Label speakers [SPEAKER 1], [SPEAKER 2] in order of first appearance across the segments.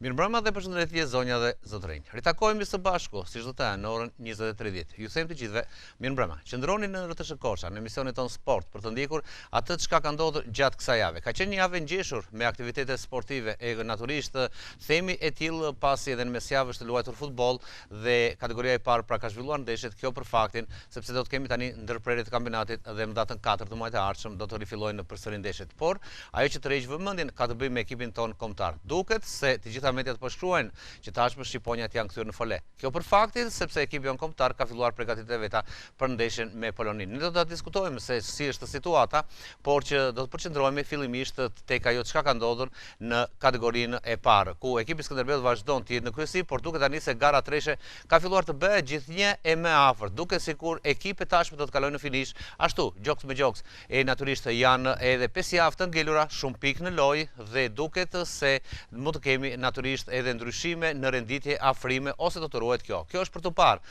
[SPEAKER 1] Mirëmbrëma dhe përshëndetje zonja dhe zotërinj. Ritakojmë së bashku, si çdo të në orën 20:30. Ju them të gjithëve mirëmbrëma. Qëndroni në RTS Kosha, në emisionin ton Sport për të ndjekur atë çka ka ndodhur gjatë kësaj jave. Ka qenë një javë ngjeshur me aktivitete sportive e naturisht themi e tillë pasi edhe në mesjavë është luajtur futboll dhe kategoria e parë pra ka zhvilluar ndeshjet, kjo për faktin sepse do të kemi tani ndërprerje të kampionatit dhe më datën 4 të muajit të ardhshëm do të rifillojnë përsëri ndeshjet. Por ajo që tërheq vëmendjen ka të bëjë me ekipin ton kombëtar. Duket se të gjitha mediat po shkruajnë që tashmë shqiponjat janë kthyer në fole. Kjo për faktin sepse ekipi jon kombëtar ka filluar përgatitjet e veta për ndeshjen me Poloninë. Ne do ta diskutojmë se si është situata, por që do të përqendrohemi fillimisht tek ajo çka ka ndodhur në kategorinë e parë, ku ekipi Skënderbeut vazhdon të jetë në kryesi, por duket tani se gara treshe ka filluar të bëhet gjithnjë e më afër. Duket sikur ekipet tashmë do të kalojnë në finish, ashtu gjoks me gjoks. E natyrisht janë edhe 5 javë të ngelura, shumë pikë në lojë dhe duket se mund të kemi natyrisht edhe ndryshime në renditje, afrime ose do të ruhet kjo. Kjo është për të parë.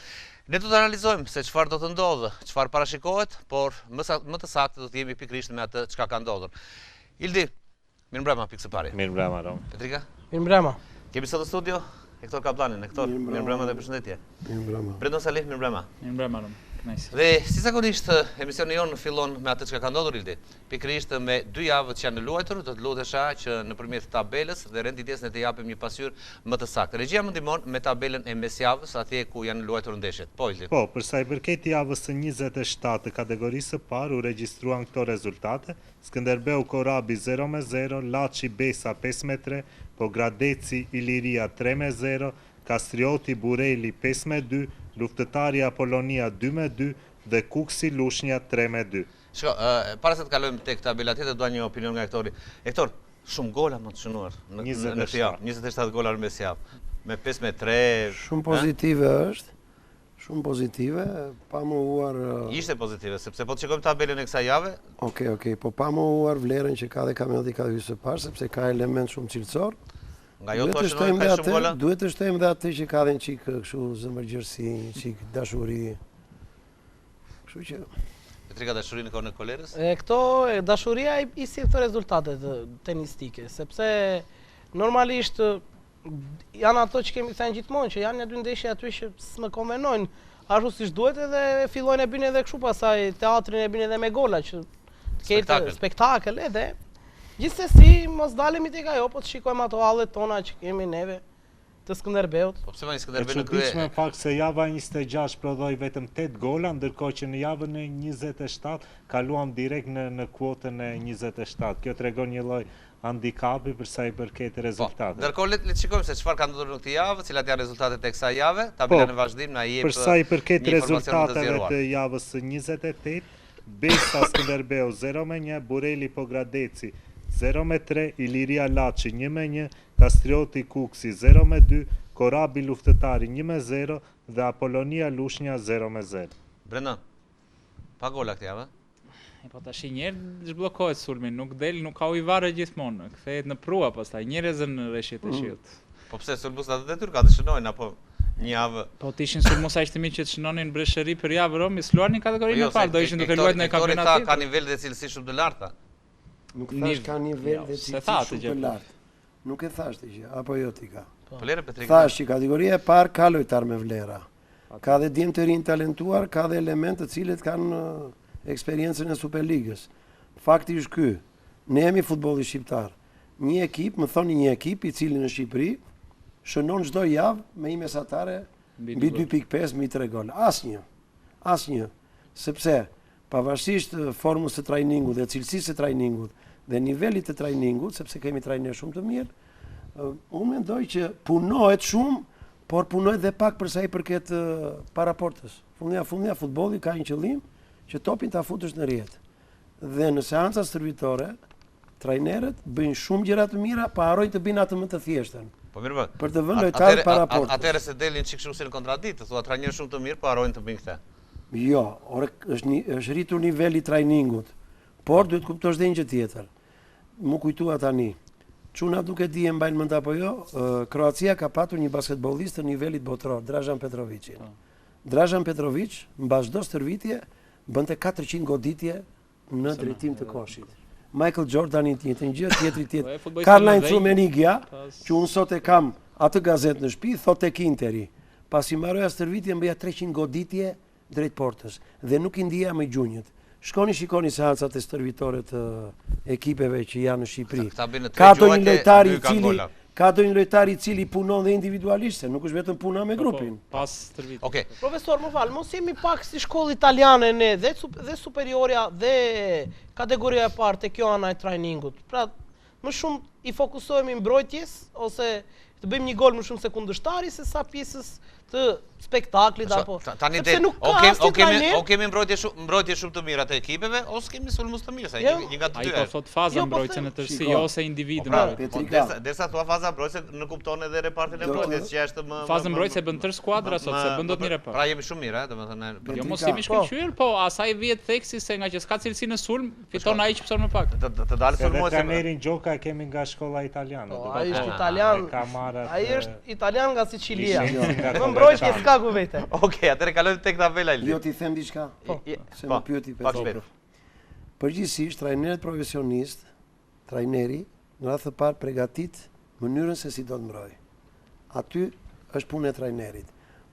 [SPEAKER 1] Ne do të analizojmë se çfarë do të ndodhë, çfarë parashikohet, por më të saktë do të jemi pikërisht me atë çka ka ndodhur. Ildi, mirëmbrëma pikë së pari.
[SPEAKER 2] Mirëmbrëma, Rom.
[SPEAKER 1] Petrika?
[SPEAKER 3] Mirëmbrëma.
[SPEAKER 1] Kemi sot në studio Hektor Kaplanin. Hektor, mirëmbrëma dhe përshëndetje.
[SPEAKER 4] Mirëmbrëma.
[SPEAKER 1] Brendon Salih, mirëmbrëma.
[SPEAKER 2] Mirëmbrëma, Rom.
[SPEAKER 1] Dhe si zakonisht emisioni jonë fillon me atë që ka ndodhur Ildi. Pikërisht me 2 javët që janë luajtur, do të lutesha që nëpërmjet tabelës dhe renditjes ne të japim një pasqyrë më të saktë. Regjia më ndihmon me tabelën e mesjavës, atje ku janë luajtur ndeshjet. Po Ildi.
[SPEAKER 2] Po, për sa i përket javës së 27 të kategorisë së parë u regjistruan këto rezultate: Skënderbeu Korabi 0-0, Laçi Besa 5-3, Pogradeci Iliria 3-0, Kastrioti Bureli 5-2, Luftëtari Apolonia 2-2 dhe Kuksi Lushnja 3-2.
[SPEAKER 1] Shko, para se të kalojmë tek tabela tjetër, dua një opinion nga Hektori. Hektor, shumë gola më të shënuar në këtë javë, 27 gola në mesjavë, me 5-3.
[SPEAKER 4] Shumë pozitive është, shumë pozitive, pa mohuar...
[SPEAKER 1] Ishte pozitive, sepse po të shikojmë tabelën e kësaj jave.
[SPEAKER 4] Okej, po pa mohuar vlerën që ka dhe kampionati ka hyrë së parë, sepse ka element shumë cilësor.
[SPEAKER 1] Nga jo të shënojnë ka shumë gola?
[SPEAKER 4] Duhet të shtojmë dhe atë që ka dhe në qikë kështu zëmërgjërsi, qikë dashuri. Kështu që...
[SPEAKER 1] Petrika, dashurinë ka në kolerës?
[SPEAKER 3] Këto dashuria i si këto rezultatet tenistike, sepse normalisht janë ato që kemi thënë gjithmonë, që janë një dy ndeshje aty që s'më konvenojnë ashtu siç duhet edhe fillojnë e bine edhe kështu pasaj teatrin e bine edhe me gola që të ketë spektakel edhe. Gjithsesi, mos dalemi tek ajo, po të shikojmë ato hallet tona që kemi neve të Skënderbeut.
[SPEAKER 1] Po pse vani Skënderbeu në
[SPEAKER 2] krye? E çuditshme fakt se java 26 prodhoi vetëm 8 gola, ndërkohë që në javën e 27 kaluam direkt në kuotën e 27. Kjo tregon një lloj handikapi për sa i përket rezultateve.
[SPEAKER 1] Ndërkohë le të shikojmë se çfarë ka ndodhur në këtë javë, cilat janë rezultatet e kësaj jave. Tabela në vazhdim na jep.
[SPEAKER 2] Për sa i përket rezultateve të javës së 28, Besa Skënderbeu 0-1, Bureli Pogradeci 0-3, Iliria Laçi 1-1, Kastrioti Kuksi 0-2, Korabi Luftëtari 1-0 dhe Apolonia Lushnja 0-0.
[SPEAKER 1] Brenda, pa gola këtë javë?
[SPEAKER 5] Po tash njerë zhbllokohet sulmi, nuk del, nuk ka ujëvarë gjithmonë, kthehet në prua pastaj, njerëzën në rreshtet e shillt.
[SPEAKER 1] Po pse sulmuesat e detyrë ka të shënojnë apo një javë?
[SPEAKER 5] Po të ishin sulmues aq të mirë që të shënonin breshëri për javë Romi, s'luanin kategorinë e parë, do ishin duke luajtur në kampionatin.
[SPEAKER 1] Ka nivel dhe cilësi shumë të larta.
[SPEAKER 4] Nuk thash ka nivel dhe cilësi shumë të lartë. Nuk e thash të gjë, apo jo ti ka. Thash që kategoria e parë ka lojtar me vlera. Ka dhe djem të rinë talentuar, ka dhe element të cilët kanë eksperiencën e Superligës. Fakti është ky, ne jemi futbolli shqiptar. Një ekip, më thoni një ekip i cili në Shqipëri shënon çdo javë me një mesatare mbi 2.5 mbi 3 gol. Asnjë. Sepse pavarësisht formës së trajningut dhe cilësisë së trajningut dhe nivelit të trajningut, sepse kemi trajner shumë të mirë, unë mendoj që punohet shumë, por punohet dhe pak për sa i përket paraportës. Fundja futbolli ka një qëllim që topin ta futësh në rrjet. Dhe në seanca stërvitore, trajnerët bëjnë shumë gjëra të mira, pa harrojnë të bëjnë atë më të thjeshtën.
[SPEAKER 1] Po mirë,
[SPEAKER 4] për të vënë lojtarët paraportës.
[SPEAKER 1] Atëherë se delin çik shumë si në kontradikt, thua trajner shumë të mirë, pa harrojnë të bëjnë këtë.
[SPEAKER 4] Jo, është rritur niveli i trajningut, por duhet kuptosh dhe një gjë tjetër. Mu kujtua tani, çuna duke di e mbajnë mend apo jo, Kroacia ka patur një basketbollist të nivelit botëror, Dražan Petrovicin. Dražan Petrović mbas çdo stërvitje bënte 400 goditje në drejtim të koshit. Michael Jordan i njëjtën gjë, tjetri tjetër. Karl-Heinz Rummenigge, që unë sot e kam atë gazetë në shtëpi, thot tek Interi. Pasi mbaroja stërvitje mbëja 300 goditje drejt portës dhe nuk i ndija me gjunjët. Shkoni shikoni seancat e stërvitore të ekipeve që janë në Shqipëri. Ka do një lojtar i cili punon dhe individualisht, se nuk është vetëm puna me grupin.
[SPEAKER 5] Pas stërvitje.
[SPEAKER 3] Profesor, më falë, mos jemi pak si shkollë italiane ne, dhe superioria dhe kategoria e parë të kjo ana e trajningut. Pra, më shumë i fokusohemi mbrojtjes, ose të bëjmë një gol më shumë se kundërshtari, se sa pjesës të spektaklit apo.
[SPEAKER 1] Sepse nuk ka asnjë trajner. O kemi mbrojtje shumë të mira të ekipeve, ose kemi sulmues të mirë, sa një nga të dy.
[SPEAKER 5] Ai po thot faza mbrojtje në tërësi, jo se individu.
[SPEAKER 1] Derisa thua faza mbrojtje, në kupton edhe repartin e mbrojtjes që është më.
[SPEAKER 5] Faza mbrojtje bën tërë skuadra sot, se bën dot një repart.
[SPEAKER 1] Pra jemi shumë mirë, domethënë.
[SPEAKER 5] Jo mos jemi shkëlqyer, po asaj vihet theksi se nga që s'ka cilësi në sulm, fiton ai që pson më pak.
[SPEAKER 1] Të dalë sulmuesi.
[SPEAKER 2] Trajnerin Gjoka kemi nga shkolla italiane.
[SPEAKER 3] Ai është italian. Ai është italian nga Sicilia. Mbrojtje s'ka ku vete.
[SPEAKER 1] Okej, atëre kalojmë tek tabela e
[SPEAKER 4] Jo ti them diçka. Se më pyeti Petro. Përgjithsisht trajnerët profesionist, trajneri në radhë të parë përgatit mënyrën se si do të mbrojë. Aty është punë e trajnerit.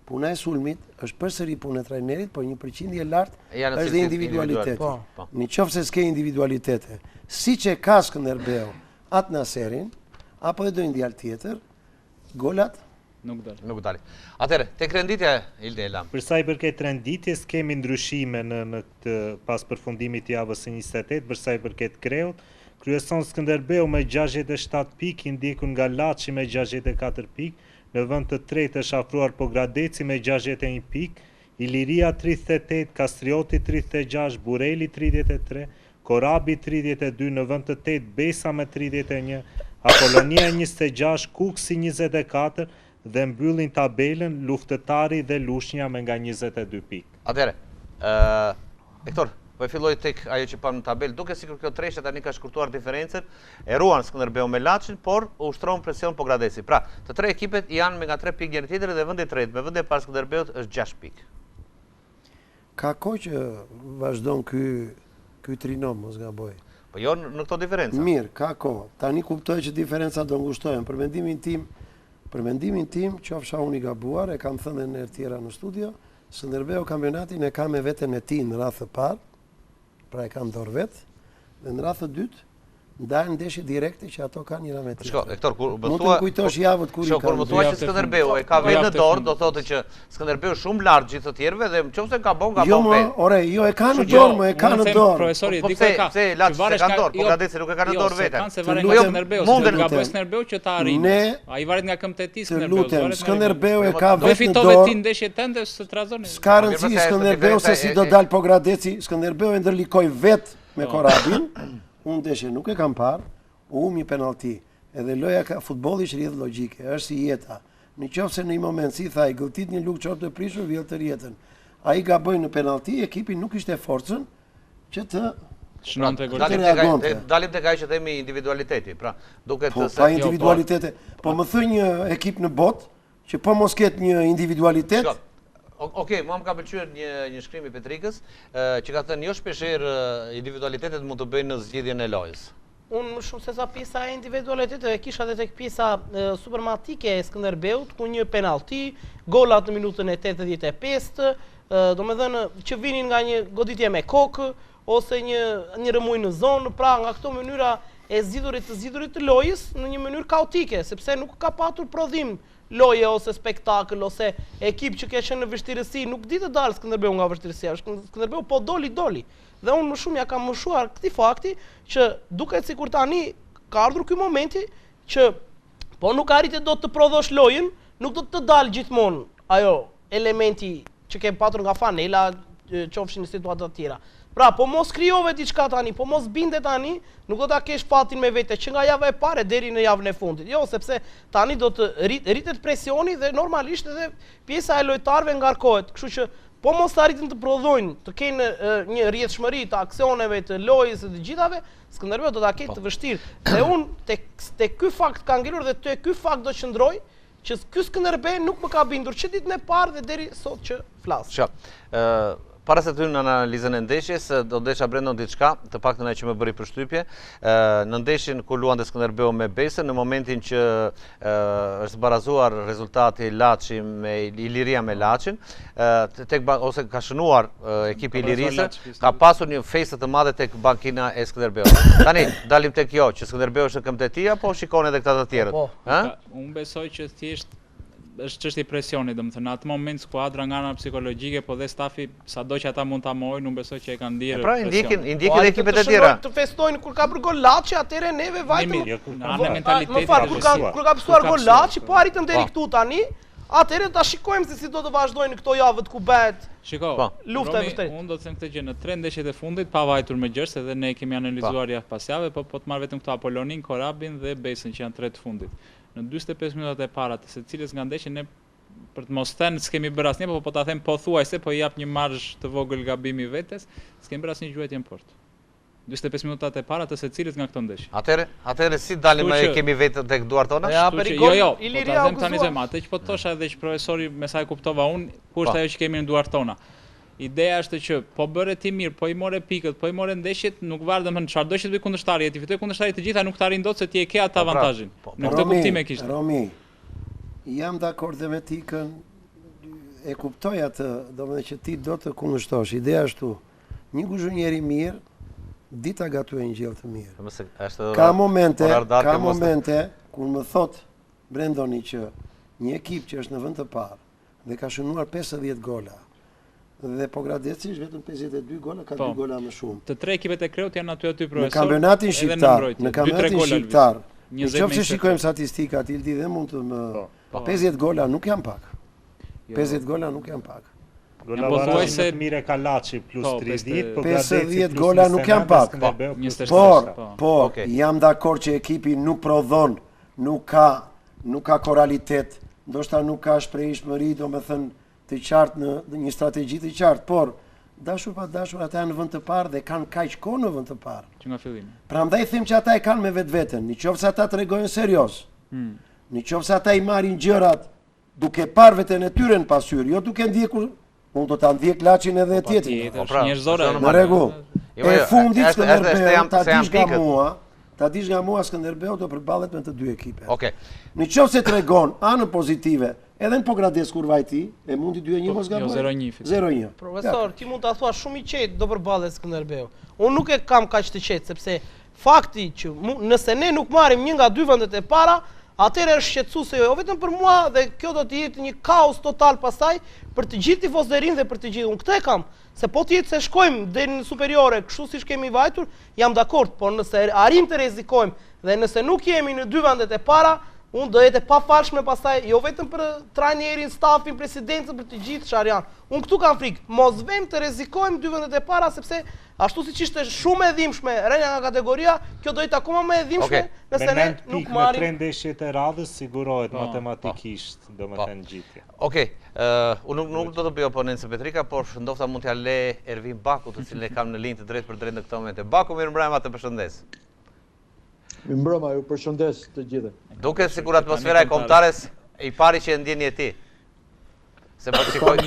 [SPEAKER 4] Puna e sulmit është përsëri punë e trajnerit, por një përqindje lartë është dhe individualiteti. Nëse s'ke individualitete, siç e ka Skënderbeu atë Naserin, apo edhe një djalë tjetër, golat
[SPEAKER 5] nuk
[SPEAKER 1] dali. Atëre, tek renditja Ilde Elam.
[SPEAKER 2] Për sa i përket renditjes, kemi ndryshime në këtë pas përfundimit të javës së 28, për sa i përket Kreut, kryeson Skënderbeu me 67 pikë, i ndjekur nga Laçi me 64 pikë, në vend të tretë është afruar Pogradeci me 61 pikë, Iliria 38, Kastrioti 36, Bureli 33, Korabi 32, në vend të tetë Besa me 31, Apolonia 26, Kuksi 24, dhe mbyllin tabelën Luftëtari dhe Lushnja me nga 22 pikë.
[SPEAKER 1] Atëre, Hektor, po e filloj tek ajo që pam në tabelë, duke sikur kjo treshe tani ka shkurtuar diferencën, e ruan Skënderbeu me Laçin, por u ushtron presion Pogradeci. Pra, të tre ekipet janë me nga 3 pikë njëri tjetri dhe vendi i tretë, me vendi parë Skënderbeut është 6 pikë.
[SPEAKER 4] Ka kohë që vazhdon ky trinom, mos gaboj.
[SPEAKER 1] Po jo në këto diferenca.
[SPEAKER 4] Mirë, ka kohë. Tani kuptoj që diferenca do ngushtohen. Për mendimin tim, qofsha unë i gabuar, e kam thënë në tjera në studio, Skënderbeu kampionatin e ka me veten e tij në radhë të parë, pra e kam dorë vetë, dhe në radhë të dytë, ndajnë ndeshje direkte që ato kanë njëra me tjetër.
[SPEAKER 1] Shko, Hektor, kur më
[SPEAKER 4] thua, nuk kujtosh javët kur i kanë.
[SPEAKER 1] Kur më thua që Skënderbeu e ka vetë në dorë, do thotë që Skënderbeu shumë lart gjithë të tjerëve dhe nëse ka bon vetë.
[SPEAKER 4] Jo, e ka në dorë, e ka në dorë.
[SPEAKER 5] Profesori, di ku e ka.
[SPEAKER 1] Pse Laçi se ka dorë, Pogradeci nuk e ka në dorë vetë.
[SPEAKER 5] Se varet nga Skënderbeu, se nga bëj Skënderbeu që ta arrijë. Ai varet nga këmbët e tij Skënderbeu.
[SPEAKER 4] Skënderbeu e ka vetë në dorë.
[SPEAKER 5] Fitove ti ndeshjet tënde së Trazoni.
[SPEAKER 4] Ska rëndësi Skënderbeu se si do dal Pogradeci, Skënderbeu e ndërlikoi vetë me Korabin. Unë ndeshje nuk e kam parë. U mi penalti, edhe loja ka futbolli është rrjedh logjike, është si jeta. Në qoftë se në një moment si tha i gëlltit një lukë qorë të prishur, vjell të rjetën. Ai gaboi në penalti, ekipi nuk ishte forcën që të
[SPEAKER 5] shënonte gol.
[SPEAKER 1] Dalim tek ajo që themi individualiteti, pra duket
[SPEAKER 4] se pa individualitete. Po më thë një ekip në botë që po mos ketë një individualitet.
[SPEAKER 1] Okej, mua më ka pëlqyer një shkrim i Petrikës që ka thënë jo shpeshherë individualitetet mund të bëjnë në zgjidhjen e lojës.
[SPEAKER 3] Unë më shumë se sa pjesa e individualitetet, kisha dhe tek pjesa supermatike e Skënderbeut, ku një penalti, golat në minutën e 85, do me dhënë që vinin nga një goditje me kokë, ose një rëmuj në zonë, pra nga këto mënyra e zgjidhurit të lojës në një mënyrë kaotike, sepse nuk ka patur prodhim loje ose spektakël ose ekip që ke qenë në vështirësi, nuk di të dalë Skënderbeu nga vështirësia, Skënderbeu po doli. Dhe unë më shumë ja kam mëshuar këti fakti që duket sikur tani ka ardhur ky momenti që po nuk arritet do të prodhosh lojën, nuk do të dalë gjithmonë ajo elementi që ke patur nga fanela, qofshin në situata të tjera. Pra, po mos krijove diçka tani, po mos binde tani, nuk do ta kesh fatin me vete që nga java e parë deri në javën e fundit. Jo, sepse tani do të rritet presioni dhe normalisht edhe pjesa e lojtarëve ngarkohet. Kështu që po mos arritin të prodhojnë, të kenë një rrjedhshmëri të aksioneve, të lojës, të gjithave, Skënderbeu do ta ketë të vështirë. Dhe unë tek ky fakt ka ngelur dhe te ky fakt do qëndroj që ky Skënderbeu nuk më ka bindur që ditën e parë dhe deri sot që flas.
[SPEAKER 1] para se të hymë në analizën e ndeshjes, do desha brenda diçka, të paktën ajo që më bëri përshtypje, në ndeshjen ku luante Skënderbeu me Besën, në momentin që është barazuar rezultati Laçi me Iliria me Laçin, ose ka shënuar ekipi i Ilirisë, ka pasur një festë të madhe tek bankina e Skënderbeut. Tani dalim tek jo, që Skënderbeu është në këmbë të tij apo shikon edhe këta të tjerët?
[SPEAKER 5] Unë besoj që thjesht është çështje presioni, domethënë në atë moment skuadra nga ana psikologjike, po dhe stafi sado që ata mund ta mohojnë, unë besoj që e kanë ndjerë.
[SPEAKER 1] Pra i ndjekin ekipet e tjera.
[SPEAKER 3] Të festojnë kur ka bërë gol Laçi, atëherë neve vajtëm.
[SPEAKER 5] Në anë mentaliteti.
[SPEAKER 3] Më fal, kur ka pësuar gol Laçi, po arritëm deri këtu tani. Atëherë ta shikojmë se si do të vazhdojnë këto javët ku bëhet lufta e vërtetë.
[SPEAKER 5] Unë do të them këtë gjë, në 3 ndeshjet e fundit pa vajtur me gjërës, edhe ne kemi analizuar javë pas jave, po të marr vetëm këto Apolonin, Korabin dhe Besën që janë 3 të fundit. Në 45 minutat e para të secilës nga ndeshje ne për të mos thënë s'kemi bërë asnjë, po ta them pothuajse, po i jap një marzh të vogël gabimi vetes, s'kemi bërë asnjë gjuajtje në port. 45 minutat e para të secilës nga këto ndeshje.
[SPEAKER 1] Atëherë si dalim e kemi vetë tek duart tona?
[SPEAKER 5] Jo, Iliria u gëzuar. Atë që po thosha edhe që profesori me sa e kuptova unë, ku është ajo që kemi në duart tona. Ideja është që po bëre ti mirë, po i more pikët, po i more ndeshjet, nuk varet domethënë çfarë do që të bëj kundërshtari, ti fitoj kundërshtari të gjitha nuk të arrin dot se ti e ke atë avantazhin. Në këtë kuptim e kishte.
[SPEAKER 4] Romi, jam dakord dhe me ti kën e kuptoj atë, domethënë që ti do të kundërshtosh. Ideja është tu, një kuzhinier i mirë, dita gatuaj një gjellë të mirë. Ka momente kur më thot Brendoni që një ekip që është në vend të parë dhe ka shënuar 50 gola, dhe po Gradeci është vetëm 52 gola, ka 2 gola më shumë.
[SPEAKER 5] Të 3 ekipet e Kreut janë aty profesor.
[SPEAKER 4] Në kampionatin shqiptar, nëse shikojmë statistikat, Ildi dhe mund të më 50 gola nuk janë pak. 50 gola nuk janë pak.
[SPEAKER 2] Golavarazi më mirë ka Laçi plus 30, po Gradeci
[SPEAKER 4] 50 gola nuk janë pak. Por jam dakord që ekipi nuk prodhon, nuk ka koralitet, ndoshta nuk ka shprehishmëri, domethënë të qartë në një strategji të qartë, por dashur pa dashur ata janë në vend të parë dhe kanë kaq kohë në vend të parë.
[SPEAKER 5] Që nga fillimi.
[SPEAKER 4] Prandaj them që ata e kanë me vetveten, nëse ata tregojnë serioz. Nëse ata i marrin gjërat duke parë veten e tyre në pasqyrë, jo duke ndjekur, unë do ta ndjek Laçin edhe tjetrin.
[SPEAKER 5] Njerëzore.
[SPEAKER 4] Në rregull. E fundit Skënderbeu, ta dish nga mua Skënderbeu do përballet me të dy ekipet.
[SPEAKER 1] Okej.
[SPEAKER 4] Nëse tregon anën pozitive, edhe në Pogradec kur vajti, e mundi 2-1 mos gaboj. 0-1.
[SPEAKER 3] Profesor, ti mund ta thuash shumë i qetë do përballet Skënderbeu. Unë nuk e kam kaq të qetë sepse fakti që nëse ne nuk marrim një nga dy vendet e para, atëherë është shqetësuese jo vetëm për mua dhe kjo do të jetë një kaos total pastaj për të gjithë tifozërinë dhe për të gjithë. Unë këtë e kam, se po të jetë se shkojmë deri në superiore, kështu siç kemi vajtur, jam dakord, por nëse arrim të rrezikojmë dhe nëse nuk jemi në dy vendet e para, unë do jetë pafalshme pastaj, jo vetëm për trajnerin, stafin, presidencën, për të gjithë çfarë janë. Unë këtu kam frikë, mos vëmë të rrezikojmë dy vendet e para sepse ashtu siç ishte shumë e dhimbshme rënia nga kategoria, kjo do jetë akoma më e dhimbshme nëse ne nuk marrim.
[SPEAKER 2] Me 3 ndeshjet e radhës sigurohet matematikisht, domethënë gjithja.
[SPEAKER 1] Okej, unë nuk do të bëj oponencë Petrika, por ndofta mund t'ja le Ervin Baku, të cilin e kam në linjë të drejtë për drejtë në këtë moment. Baku, mirëmbrëma, të përshëndes.
[SPEAKER 6] Mirëmbrëma, ju përshëndes të gjithë.
[SPEAKER 1] Duket sikur atmosfera e kombëtares i pari që e ndjeni ti. Se po shikoj.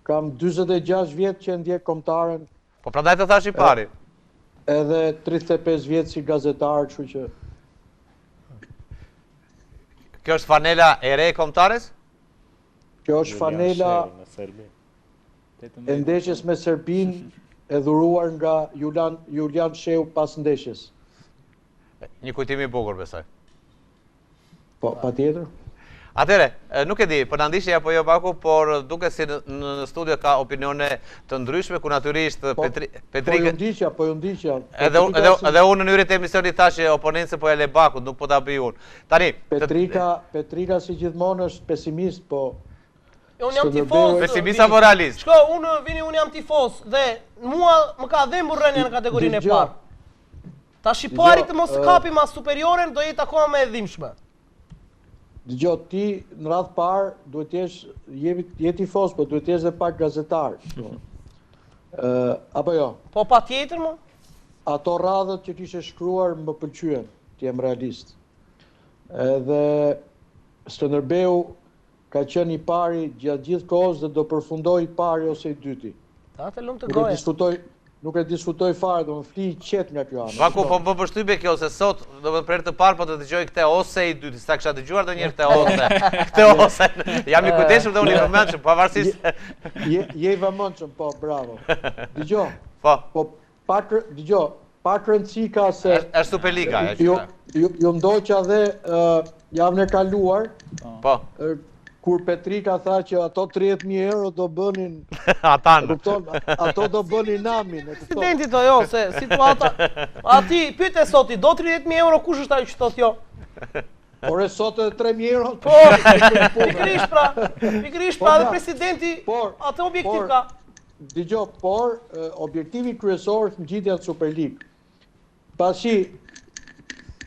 [SPEAKER 6] Kam 46 vjet që ndjek kombëtaren.
[SPEAKER 1] Po prandaj të thash i pari.
[SPEAKER 6] Edhe 35 vjet si gazetar, kështu që.
[SPEAKER 1] Kjo është fanela e re e kombëtares?
[SPEAKER 6] Kjo është fanela e ndeshjes me Serbin e dhuruar nga Julian Sheu pas ndeshjes.
[SPEAKER 1] Një kujtim i bukur besoj.
[SPEAKER 6] Po, patjetër.
[SPEAKER 1] Atëre, nuk e di, për na ndiqni apo jo Baku, por duket si në studio ka opinione të ndryshme, ku natyrisht Petrika.
[SPEAKER 6] Po ju ndiqja.
[SPEAKER 1] Edhe unë në hyrje të emisionit thash që oponencë po e le Baku, nuk po ta bëj unë. Tani,
[SPEAKER 6] Petrika si gjithmonë është pesimist, po
[SPEAKER 3] unë jam tifoz.
[SPEAKER 1] Pesimist apo realist?
[SPEAKER 3] Shko, unë jam tifoz dhe mua më ka dhëmbur rënia në kategorinë e parë. Tash po arrit mos kapim as superioren, do jetë akoma më e dhimbshme.
[SPEAKER 6] Dëgjoj, ti në radh parë duhet të je tifoz, po duhet të jesh edhe pak gazetar. Apo jo?
[SPEAKER 3] Po patjetër më.
[SPEAKER 6] Ato radhët që kishe shkruar më pëlqyen, ti jem realist. Edhe Skënderbeu ka qenë i pari gjatë gjithë kohës dhe do përfundoj i pari ose i dyti.
[SPEAKER 3] Atë lumë të goje.
[SPEAKER 6] Nuk e diskutoj fare, do më fli i qetë nga kjo anë.
[SPEAKER 1] Vaku, po përshtypje kjo, se sot, do më për të parë, po të dëgjoj këte ose i dyti, s'ta kësha dëgjuar do njerë këte ose. Këte ose. Jam i kujteshëm dhe unë i përmenqëm, pavarësisht.
[SPEAKER 6] Je i vëmendshëm, po, bravo. Dëgjo,
[SPEAKER 1] po,
[SPEAKER 6] pak rëndësi ka se...
[SPEAKER 1] është Superliga, e
[SPEAKER 6] qëta. Ju ndoqa dhe javën e kaluar,
[SPEAKER 1] po.
[SPEAKER 6] Kur Petrika tha që ato 30.000 euro do bënin...
[SPEAKER 1] Atanë.
[SPEAKER 6] Ato do bënin namin.
[SPEAKER 3] Presidenti to jo, se situata... Ati, pyte soti, do 30.000 euro, kush është ajo që thot jo?
[SPEAKER 6] Por e sot e 3.000 euro...
[SPEAKER 3] Po, pikrish pra dhe presidenti, atë objektiv ka.
[SPEAKER 6] Digjo, por objektivi kryesor është ngjitja në Superligë. Pasi,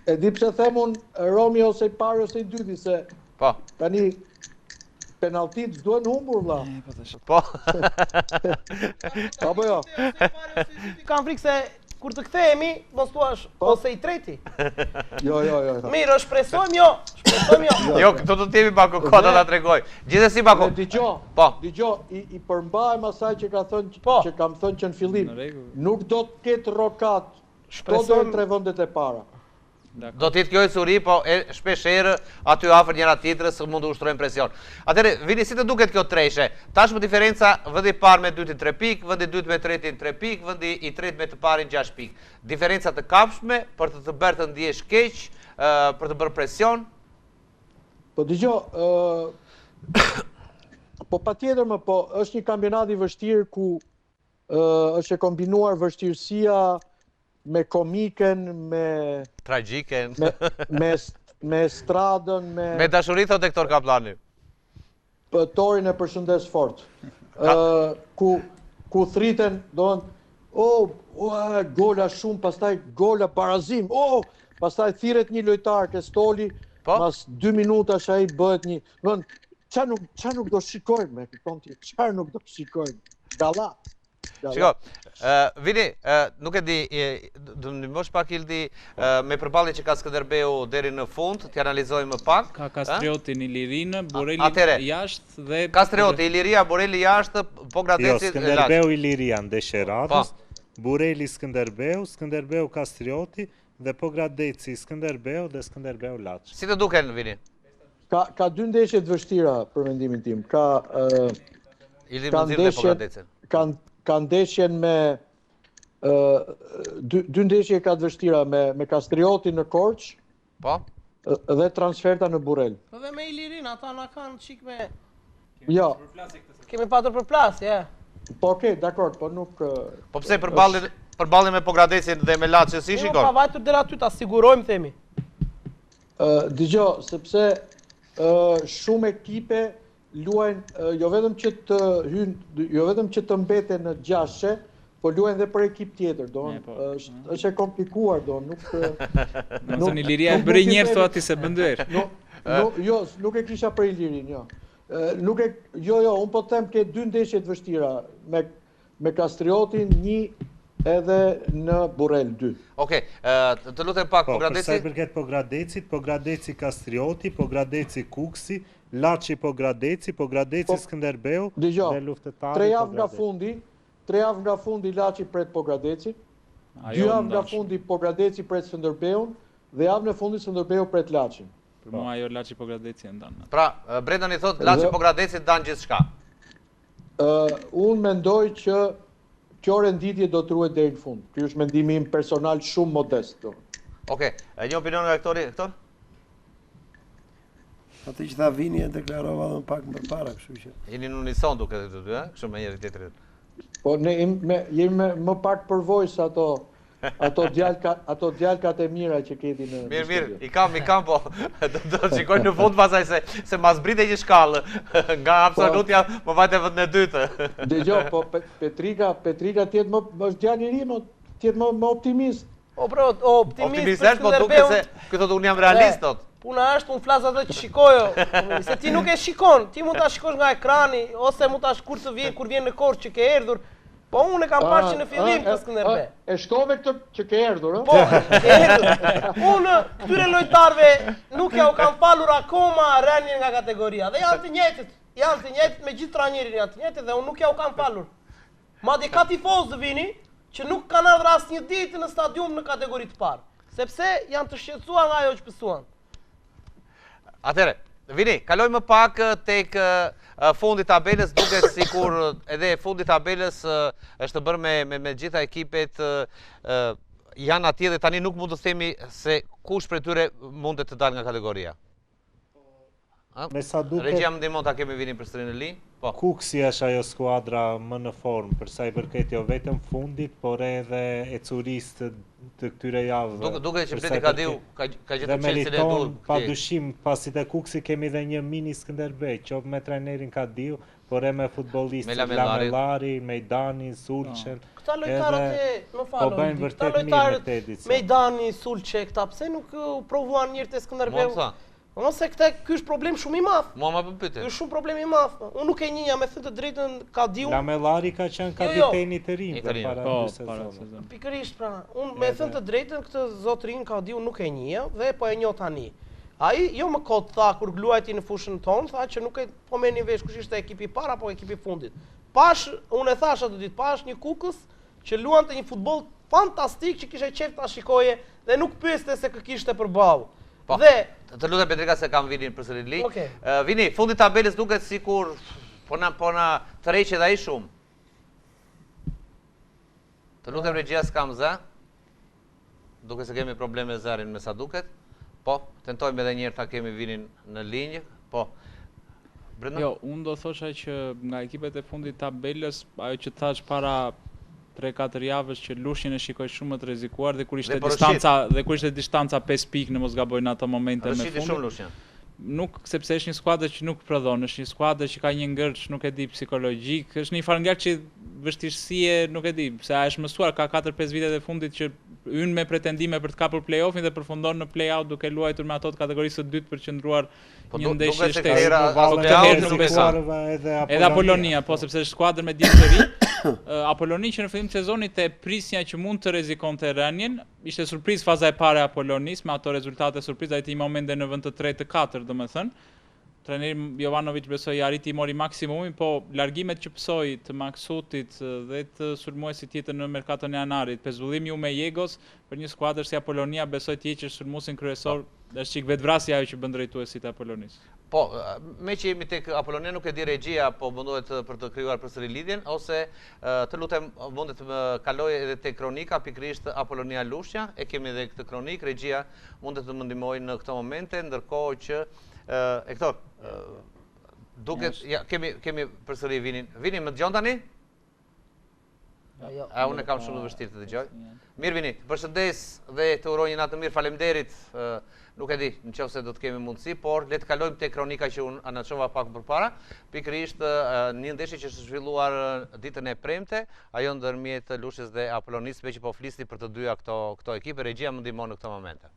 [SPEAKER 6] e di pse themun Romi ose i pari ose i dyti, se tani penaltit s'duhen humbur, vlla.
[SPEAKER 1] Po.
[SPEAKER 6] Apo jo?
[SPEAKER 3] Kam frikë se kur të kthehemi, mos thuash ose i treti.
[SPEAKER 6] Jo.
[SPEAKER 3] Mirë, shpresojmë jo.
[SPEAKER 1] Jo, këto do të jemi bako kota ta tregoj. Gjithsesi bako.
[SPEAKER 6] Dëgjoj, i përmbahem asaj që kam thënë që në fillim. Nuk do të ketë rokat. Shpresojmë 3 vendet e para.
[SPEAKER 1] Do t'jetë kjo e suri, po shpesherë aty afër njëra tjetrës mund të ushtrojnë presion. Atëre, vini si të duket kjo treshe? Tashmë diferenca, vëndi parë me dytin 3 pikë, vëndi dytë me tretin 3 pikë, vëndi i tretë me të parin 6 pikë. Diferenca të kapshme, për të bërë të ndjesh keq, për të bërë presion?
[SPEAKER 6] Po dëgjo, po patjetër më, po është një kampionat i vështirë ku është e kombinuar vështirësia me komiken, me...
[SPEAKER 1] Tragjiken.
[SPEAKER 6] Me stradën, me...
[SPEAKER 1] Me dashurit, thot Hektor Kaplani.
[SPEAKER 6] Torin e përshëndes fort. Ku thriten, gola shumë, pastaj gola barazim, pastaj thiret një lojtar ke stoli, mas 2 minutash ai bëhet një... Qa nuk do shikojmë, me këton ti, qa nuk do shikojmë? Gallat.
[SPEAKER 1] Shiko, Vini, nuk e di, do në mosh pak Ildi me përballjen që ka Skënderbeu deri në fund, të analizojmë më pak.
[SPEAKER 5] Ka Kastriotin, Ilirinë, Boreli jashtë dhe...
[SPEAKER 1] Kastrioti, Iliria, Boreli jashtë, Pogradeci...
[SPEAKER 2] Jo, Skënderbeu, Iliria në Desheradës, Boreli, Skënderbeu, Kastrioti dhe Pogradeci, Skënderbeu dhe Skënderbeu Laç.
[SPEAKER 1] Si të duken, Vini?
[SPEAKER 6] Ka 2 ndeshje të vështira për mendimin tim. Ka ndeshjen me... 2 ndeshje ka të vështira me Kastriotin në Korç dhe transferta në Burrel.
[SPEAKER 3] Po dhe me Ilirin, ata na kanë qik me...
[SPEAKER 6] Jo.
[SPEAKER 3] Kemi patur përplasje,
[SPEAKER 6] Po okej, dakord, po nuk...
[SPEAKER 1] Po pse përballin me Pogradecin dhe me Laçin si shikon?
[SPEAKER 3] Pa vajtur deri aty, ta sigurojmë, themi.
[SPEAKER 6] Dëgjo, sepse shumë ekipe luajnë, jo vetëm që të mbeten në gjashtë, po luajnë dhe për ekip tjetër, është e komplikuar, nuk...
[SPEAKER 5] Nëse Iliria e bëri njerë, thua ti se bënduer.
[SPEAKER 6] Jo, nuk e kisha për Ilirin, jo. Jo, unë po them ke 2 ndeshje të vështira, me Kastriotin, 1 edhe në Burrel 2.
[SPEAKER 1] Okej, të lutem pak Pogradeci.
[SPEAKER 2] Përsa i përket Pogradecit, Pogradeci Kastrioti, Pogradeci Kuksi, Laçi Pogradeci, Pogradeci Skënderbeu dhe luftëtari
[SPEAKER 6] 3 javë nga fundi Laçi pret Pogradeci, 2 javë nga fundi Pogradeci pret Skënderbeun dhe javën e fundit Skënderbeu pret Laçin.
[SPEAKER 5] Për mua ajo Laçi Pogradeci e ndanë.
[SPEAKER 1] Pra, Brendan i thot Laçi Pogradeci dan gjithçka.
[SPEAKER 6] Unë mendoj që kjo renditje do të ruhet deri në fund. Ky është mendimi im personal shumë modest.
[SPEAKER 1] Okej, një opinion nga Hektor?
[SPEAKER 4] Atë që tha Vini e deklarova dhe më pak më para, kështu që...
[SPEAKER 1] Jeni në unison duke të dy, kështu me njëri tjetrin.
[SPEAKER 6] Po, jemi më pak përvojës ato djalkat e mira që keti në...
[SPEAKER 1] Mirë, i kam, po, do të shikoj në fund pasaj se mas brite një shkallë, nga absolutja më vajte vënd në dytë.
[SPEAKER 6] Dëgjo, po, Petrika tjetë më është djallë i ri, tjetë më optimist.
[SPEAKER 3] Optimist
[SPEAKER 1] është, po duke se, këtë unë jam realist, tot.
[SPEAKER 3] Puna është, unë flasë atë që shikojo, se ti nuk e shikon, ti mund ta shikosh nga ekrani, ose mund ta kur vjen në Korçë që ke erdhur, Po unë e kam parë që në fillim të Skënderbe.
[SPEAKER 6] E shkove këtë që ke erdhur,
[SPEAKER 3] Po, ke erdhur. Unë këtyre lojtarëve nuk ja u kam falur akoma rënien nga kategoria. Dhe janë të njëjtët, me gjithë trajnerin janë të njëjtët dhe unë nuk ja u kam falur. Madje ka tifozë vini që nuk kanë ardhur asnjë ditë në stadium në kategori të parë, sepse janë të shqetësuar nga ajo që pësuan.
[SPEAKER 1] Atëre, Vini, kalojmë pak tek fundi tabelës, duket sikur edhe fundi tabelës është bërë me gjitha ekipet janë atje dhe tani nuk mund të themi se kush prej tyre mundet të dalë nga kategoria.
[SPEAKER 2] Me sa duket,
[SPEAKER 1] Regjia më ndihmon ta kemi Vinin përsëri në linjë. Po.
[SPEAKER 2] Kuksi është ajo skuadra më në formë, për sa i përket jo vetëm fundit, por edhe e curistë të këtyre javëve.
[SPEAKER 1] Duket që Bledi Kadiu ka gjetur çelësin e dur.
[SPEAKER 2] Padyshim, pasi te Kuksi kemi dhe një mini Skënderbej, qoftë me trajnerin Kadiu, por e me futbollistët Lamellari, Mejdani, Sulçen.
[SPEAKER 3] Këta lojtarët më falon. Këta lojtarët Mejdani, Sulçe, këta pse nuk u provuan njëherë te Skënderbeu? Ose ky është problem shumë i madh.
[SPEAKER 1] Mua më pyetje.
[SPEAKER 3] Është shumë problem i madh. Unë nuk e njihja me thënë të drejtën Kadiu.
[SPEAKER 2] Lamellari ka qenë kapiteni i rim
[SPEAKER 5] para sezonit.
[SPEAKER 3] Pikërisht pra, unë me thënë të drejtën këtë zotrin Kadiu nuk e njihja dhe po e njoh tani. Ai jo më kot tha kur luajti në fushën tonë, tha që nuk e po merrni vesh kush ishte ekipi i parë apo ekipi i fundit. Pash, unë e thash atë ditë, pash një Kukës që luante një futboll fantastik që kishe qejf ta shikoje dhe nuk pyeste se kë kishte përballë.
[SPEAKER 1] Dhe të lutem Petrika se kam Vinin përsëri në linjë. Vini, fundi tabelës duket sikur po na tërheqet ai shumë. Të lutem regjia s'kam zë. Duket se kemi probleme me zërin me sa duket. Po, tentojmë edhe një herë ta kemi Vinin në linjë. Po. Brenda?
[SPEAKER 5] Jo, unë do thosha që nga ekipet e fundit tabelës, ajo që thash para 3-4 javësh që Lushnjën e shikoj shumë më të rrezikuar dhe kur ishte distanca 5 pikë në mos gaboj në ato momente me
[SPEAKER 1] fundit. Shumë Lushnjën.
[SPEAKER 5] Nuk sepse është një skuadër që nuk prodhon, është një skuadër që ka një ngërç, nuk e di psikologjik, është një farë ngjarje që vështirësie, nuk e di, pse ai është mësuar ka 4-5 vitet e fundit që hyn me pretendime për të kapur play-offin dhe përfundon në play-out duke luajtur me ato të kategorisë së dytë për të qëndruar një ndeshje shtesë. Edhe Apolonia, po sepse është skuadër me djem të ri. Apoloni që në fillim të sezonit e prisja që mund të rrezikonte rënien, ishte surprizë faza e parë e Apolonis me ato rezultate surprizë, ai ti momente në vend të 3-4, domethënë. Trajneri Jovanovic besoi arriti mori maksimumin, po largimet që pësoi të Maksutit dhe të sulmuesit tjetër në merkaton e janarit, pezullimi me Jegos për një skuadër si Apolonia besoi të heqë sulmuesin kryesor, është çik vetvrasja ajo që bën drejtuesit e Apolonis.
[SPEAKER 1] Po, me që jemi tek Apolonia nuk e di regjia, po mundohet për të krijuar përsëri lidhjen ose të lutem mundet të kaloj edhe tek kronika pikërisht Apolonia Lushnja, e kemi edhe këtë kronik, regjia mundet të më ndihmojë në këto momente, ndërkohë që Hektor, duket, kemi përsëri Vinin. Vini, më dëgjon tani? Unë kam shumë të vështirë të dëgjoj. Mirë Vini, përshëndes dhe të uroj një natë të mirë, faleminderit. Nuk e di, nëse do të kemi mundësi, por le të kalojmë te kronika që unë anaqova pak përpara. Pikërisht një ndeshje që është zhvilluar ditën e premte, ajo ndërmjet Lushnjës dhe Apolonisë, me që po flisni për të dyja këto ekipe, regjia më ndihmon në këto momente.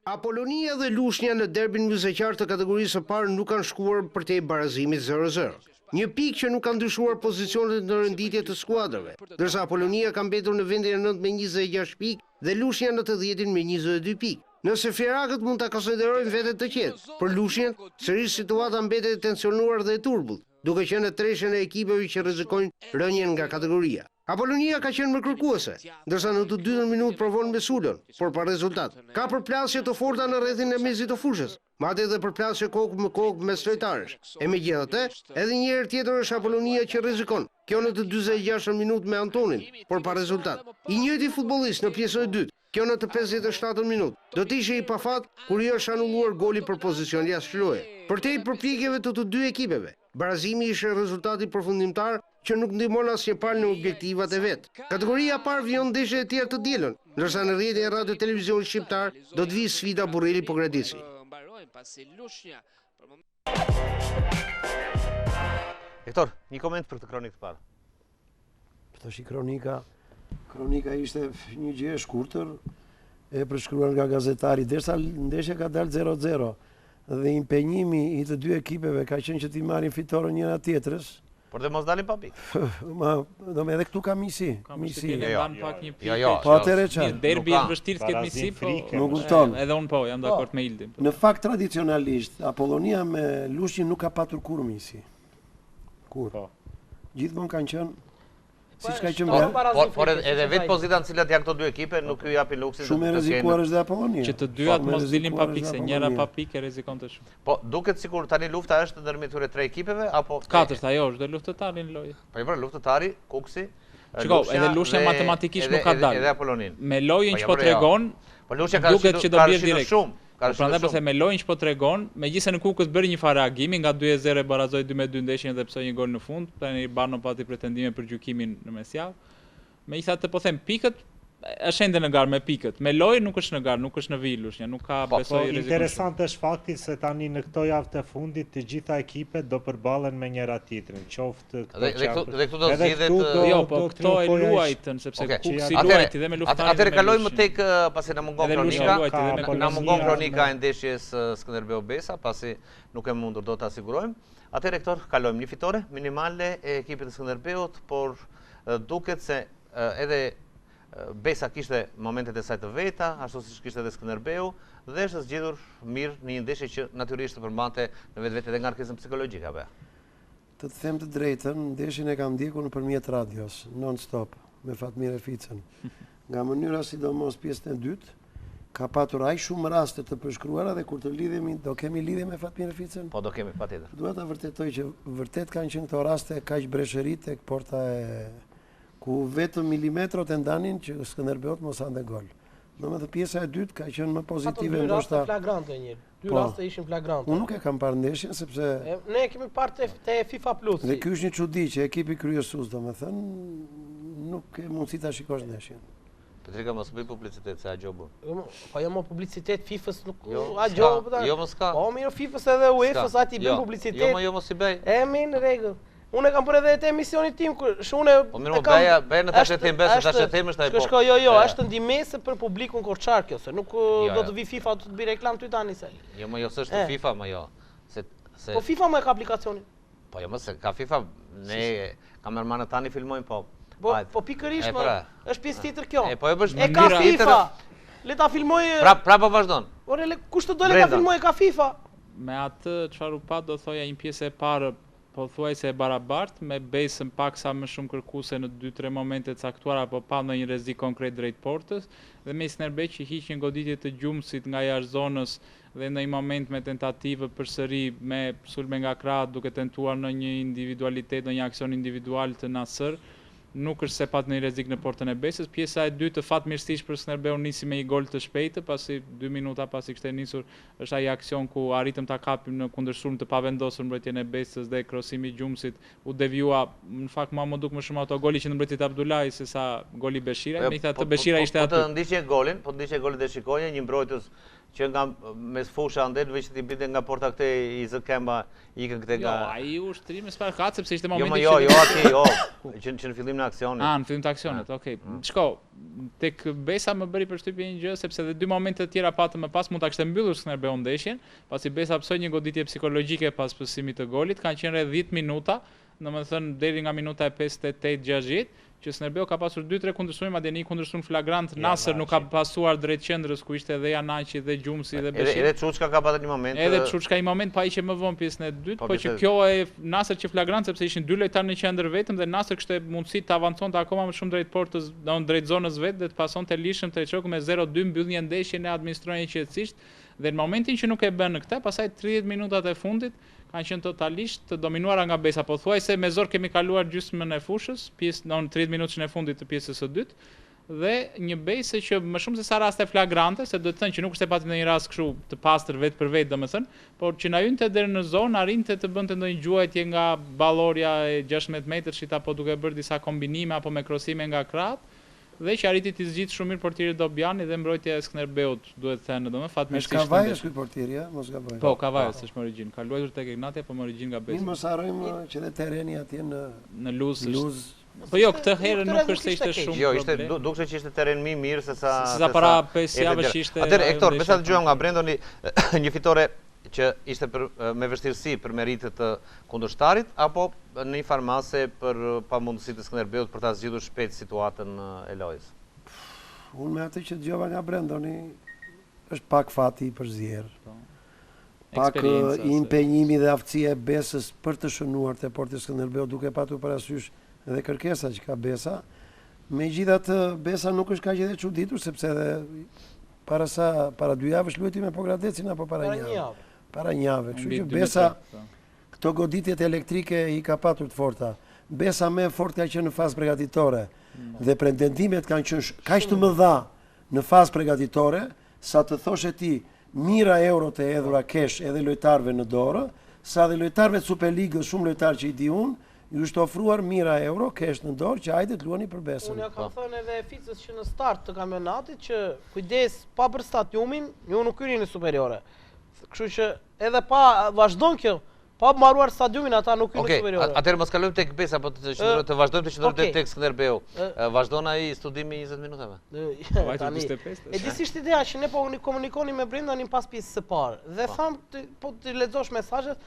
[SPEAKER 7] Apolonia dhe Lushnja në derbin mysaqar të kategorisë së parë nuk kanë shkuar përtej barazimit 0-0. Një pikë që nuk ka ndryshuar pozicionet në renditje të skuadrave, ndërsa Apolonia ka mbetur në vendin e 9 me 26 pikë dhe Lushnja në të 10-in me 22 pikë. Nëse flerakët mund ta konsiderojnë vetet të qetë, për Lushnjën sërish situata mbetet e tensionuar dhe e turbullt, duke qenë në treshën e ekipeve që rrezikojnë rënien nga kategoria. Apolonia ka qenë më kërkuese, ndërsa në të dytën minutë provon me sulën, por pa rezultat. Ka përplasje të forta në rrethin e mezit të fushës, madje edhe përplasje kokë me kokë mes lojtarësh. E megjithatë, edhe një herë tjetër është Apolonia që rrezikon. Kjo në të 46 minutë me Antonin, por pa rezultat. I njëjti futbollist në pjesën e dytë, kjo në të 57 minutë. Do të ishte i pafat kur i është anulluar goli për pozicion jashtë loje. Përtej përpjekjeve të dy ekipeve, barazimi ishte rezultati përfundimtar që nuk ndihmon asnjë palë në objektivat e vet. Kategoria parë vjen ndeshje e tjera të dielën, ndërsa në rrjetin e radio televizionit shqiptar do të vijë sfida Burreli Pogradeci.
[SPEAKER 1] Hektor, një koment për këtë kronikë të parë.
[SPEAKER 4] Tash kronika ishte një gjë e shkurtër, e përshkruar nga gazetari, derisa ndeshja ka dalë 0-0. dhe impenjimi i të dy ekipeve ka qenë që ti marrin fitoren njëra tjetrës.
[SPEAKER 1] Por dhe mos dalin pa pikë.
[SPEAKER 4] Do me edhe këtu ka misi.
[SPEAKER 5] Po atëre çfarë? Derbi është vështirë të ketë misi, po
[SPEAKER 4] nuk kupton.
[SPEAKER 5] Edhe unë po, jam dakord me Ildin.
[SPEAKER 4] Në fakt tradicionalisht Apollonia me Lushnjë nuk ka patur kur misi. Kur? Gjithmonë kanë qenë siç ka qenë.
[SPEAKER 1] Por edhe vetë pozitat në cilat janë këto dy ekipe nuk ju japin luksin.
[SPEAKER 4] Shumë e rrezikuar është dhe Apollonia.
[SPEAKER 5] Që të dyat mos dilin pa pikë, se njëra pa pikë rrezikon të shumë.
[SPEAKER 1] Po duket sikur tani lufta është ndërmjet këtyre tre ekipeve apo
[SPEAKER 5] katërt, ajo është, do luftëtari në lojë.
[SPEAKER 1] Po pra luftëtari, Kuksi.
[SPEAKER 5] Shikoj, edhe Lushnja matematikisht nuk ka dalë.
[SPEAKER 1] Edhe Apollonin.
[SPEAKER 5] Me lojën që po tregon, duket që do bjerë direkt. Prandaj pse me lojën që po tregon, megjithëse në Kukës bëri një farë reagimi, nga 2-0 barazoi 2-2 ndeshjen dhe psoi një gol në fund, tani Bano pati pretendime për gjykimin në mesjavë. Megjithatë po them pikët është ende në garë me pikët. Me lojë nuk është në garë, nuk është në vijë Lushnja, nuk ka besoj rrezik.
[SPEAKER 2] Interesant është fakti se tani në këto javë të fundit të gjitha ekipet do përballen me njëra tjetrin, qoftë
[SPEAKER 1] dhe këtu do zgjidhet
[SPEAKER 5] jo, po këto e luajtën sepse Kuksi luajti dhe me luftarinë.
[SPEAKER 1] Atëherë kalojmë tek pasi na mungon kronika, na mungon kronika e ndeshjes Skënderbeu Besa, pasi nuk e mundur do ta sigurojmë. Atëherë këto kalojmë një fitore minimale e ekipit të Skënderbeut, por duket se edhe Besa kishte momentet e saj të veta, ashtu siç kishte edhe Skënderbeu, dhe është zgjedhur mirë në një ndeshje që natyrisht përmbante në vetvete edhe ngarkesën psikologjike apo.
[SPEAKER 4] Të them të drejtën, ndeshjen e kam ndjekur nëpërmjet radios, non stop, me Fatmir Ficën. Nga mënyra sidomos pjesën e dytë, ka patur aq shumë raste të përshkruara dhe kur të lidhemi, do kemi lidhje me Fatmir Ficën?
[SPEAKER 1] Po do kemi, patjetër.
[SPEAKER 4] Dua ta vërtetoj që vërtet kanë qenë këto raste kaq breshëri tek porta e ku vetëm milimetrot e ndanin që Skënderbeut mos hante gol. Domethënë pjesa e dytë ka qenë më pozitive
[SPEAKER 3] ndoshta. Dy raste flagrante një. Dy raste ishin flagrante.
[SPEAKER 4] Unë nuk e kam parë ndeshjen sepse
[SPEAKER 3] ne kemi parë te FIFA Plus.
[SPEAKER 4] Dhe ky është një çudi që ekipi kryesues domethënë nuk ke mundësi ta shikosh ndeshjen.
[SPEAKER 1] Petrika mos bëj publicitet se ajo bën.
[SPEAKER 3] Po jo më publicitet FIFA-s nuk ajo po.
[SPEAKER 1] Jo mos ka.
[SPEAKER 3] Po mirë FIFA-s edhe UEFA-s aty bën publicitet.
[SPEAKER 1] Jo mos i bëj.
[SPEAKER 3] Në rregull. Unë kam bërë edhe te emisioni tim kur unë
[SPEAKER 1] po mirë bëj në tash them besë tash them është ai po.
[SPEAKER 3] Shko jo është ndihmëse për publikun korçar kjo se nuk do të vi FIFA të bëj reklam ty tani se.
[SPEAKER 1] Jo më jo s'është FIFA më jo. Se
[SPEAKER 3] po FIFA më ka aplikacionin.
[SPEAKER 1] Po jo më se ka FIFA ne kamermanët tani filmojnë po.
[SPEAKER 3] Po pikërisht më është pjesë tjetër kjo.
[SPEAKER 1] Po e bësh
[SPEAKER 3] e ka FIFA. Le ta filmoj.
[SPEAKER 1] Pra po vazhdon.
[SPEAKER 3] Ore kush të dole ka filmoj ka FIFA.
[SPEAKER 5] Me atë çfarë u pa do thoja një pjesë e parë po thuaj se e barabart, me Besën pak sa më shumë kërkuese në 2-3 momente caktuara, po pa ndonjë rrezik konkret drejt portës, dhe me Skënderbeu që hiqin goditje të gjumësit nga jashtë zonës dhe në një moment me tentativë përsëri me sulme nga krah duke tentuar në një individualitet, në një aksion individual të Nasër. Nuk është se pat në rrezik në portën e Besës. Pjesa e dytë të fatmirësisht për Skënderbeu nisi me një gol të shpejtë, pasi 2 minuta pasi kishte nisur është ai aksion ku arritëm ta kapim në kundërshturm të pavendosur mbrojtjen e Besës dhe krosimi i gjumësit u devijua. Në fakt më duk më shumë autogoli që ndërmbreti Abdullahi se sa goli Beshira. Megjithatë Beshira ishte aty.
[SPEAKER 1] Po të ndiqje golin dhe shikoje një mbrojtës që nga mes fusha ndet veç ti binte nga porta këte i Zkemba ikën këte nga.
[SPEAKER 5] Jo, ai ushtrim me sparkat sepse ishte momenti
[SPEAKER 1] që në fillim në aksionit.
[SPEAKER 5] Në fillim të aksionit, okay. Shko, tek Besa më bëri përshtypje një gjë sepse edhe 2 momente të tjera patëm më pas mund ta kishte mbyllur Skënderbeu ndeshjen, pasi Besa psoi një goditje psikologjike pas pësimit të golit, kanë qenë rreth 10 minuta, domethënë deri nga minuta e 58-60. Që Skënderbeu ka pasur 2-3 kundërshturime, madje një kundërshturim flagrant, Nasër nuk ka pasuar drejt qendrës ku ishte edhe Janaqi dhe Gjumsi dhe Beshir.
[SPEAKER 1] Edhe Çuçka ka pasur një moment.
[SPEAKER 5] Edhe Çuçka një moment pa që më vonë pjesën e dytë, po që kjo e Nasër që flagrant sepse ishin 2 lojtarë në qendër vetëm dhe Nasër kishte mundësi të avanconte akoma më shumë drejt portës, drejt zonës vet dhe të pasonte lishëm Treçoku me 0-2 mbyll një ndeshje e administroi qetësisht dhe në momentin që nuk e bën këtë, pastaj 30 minutat e fundit kanë qenë totalisht të dominuara nga Besa, po thuajse me zor kemi kaluar gjysmën e fushës, pjesë në 30 minutën e fundit të pjesës së dytë, dhe një Besë që më shumë se sa raste flagrante, se do të thënë që nuk është e pati ndonjë rast kështu të pastër vetë për vetë domethënë, por që na hynte deri në zonë, arrinte të bënte ndonjë gjuajtje nga ballorja e 16 metrëshit apo duke bërë disa kombinime apo me krosime nga krahët. Dhe që arriti të zgjidhë shumë mirë portieri Dobjani dhe mbrojtja e Skënderbeut, duhet të thënë, domethënë fatmirësisht.
[SPEAKER 4] Është Kavajës ky portieri, mos gaboj.
[SPEAKER 5] Po, Kavajës është më origjin. Ka luajtur tek Ignati apo më origjin nga Besa.
[SPEAKER 4] Mos harrojmë që dhe terreni atje
[SPEAKER 5] në Luz. Po jo, këtë herë nuk është se ishte shumë.
[SPEAKER 1] Jo, ishte dukse që ishte terren mirë se sa
[SPEAKER 5] para 5 javësh ishte.
[SPEAKER 1] Atëherë Hektor, besa dëgjojmë nga Brendoni një fitore që ishte me vështirësi për meritet të kundërshtarit, apo në një farmase për pamundësitë të Skënderbeut për ta zgjidhur shpejt situatën e lojës?
[SPEAKER 4] Unë me atë që dëgjova nga Brendoni, është pak fati i përzierë. Pak impenjimi dhe aftësia e Besës për të shënuar te porti Skënderbeut, duke patur parasysh edhe kërkesa që ka Besa. Megjithatë, Besa nuk është kaq edhe çuditur, sepse edhe para 2 javësh lueti me Pogradecin apo para një javë. Para një javë. Kështu që Besa këto goditjet elektrike i ka patur të forta. Besa më fort ka qenë në fazë përgatitore dhe pretendimet kanë qenë kaq të mëdha në fazë përgatitore sa të thoshe ti mira euro të hedhura kesh edhe lojtarëve në dorë, sa dhe lojtarëve të Superligës, shumë lojtarë që i di unë, ju është ofruar mira euro kesh në dorë që hajde të luani për Besën.
[SPEAKER 3] Unë ja kam thënë edhe Ficës që në start të kampionatit që kujdes pa për stadiumin, ju nuk hyrini superiore. Kështu që edhe pa vazhdon kjo, pa mbaruar stadiumin ata nuk hyrin superiore.
[SPEAKER 1] Okej, atëherë mos kalojmë tek Besa, po të vazhdojmë të qëndrojmë tek Skënderbeu. Vazhdon ai studimi 20 minutave?
[SPEAKER 3] E disi ishte ideja që ne po komunikonim me Brendanin pas pjesës së parë. Dhe thamë, po të lexosh mesazhet,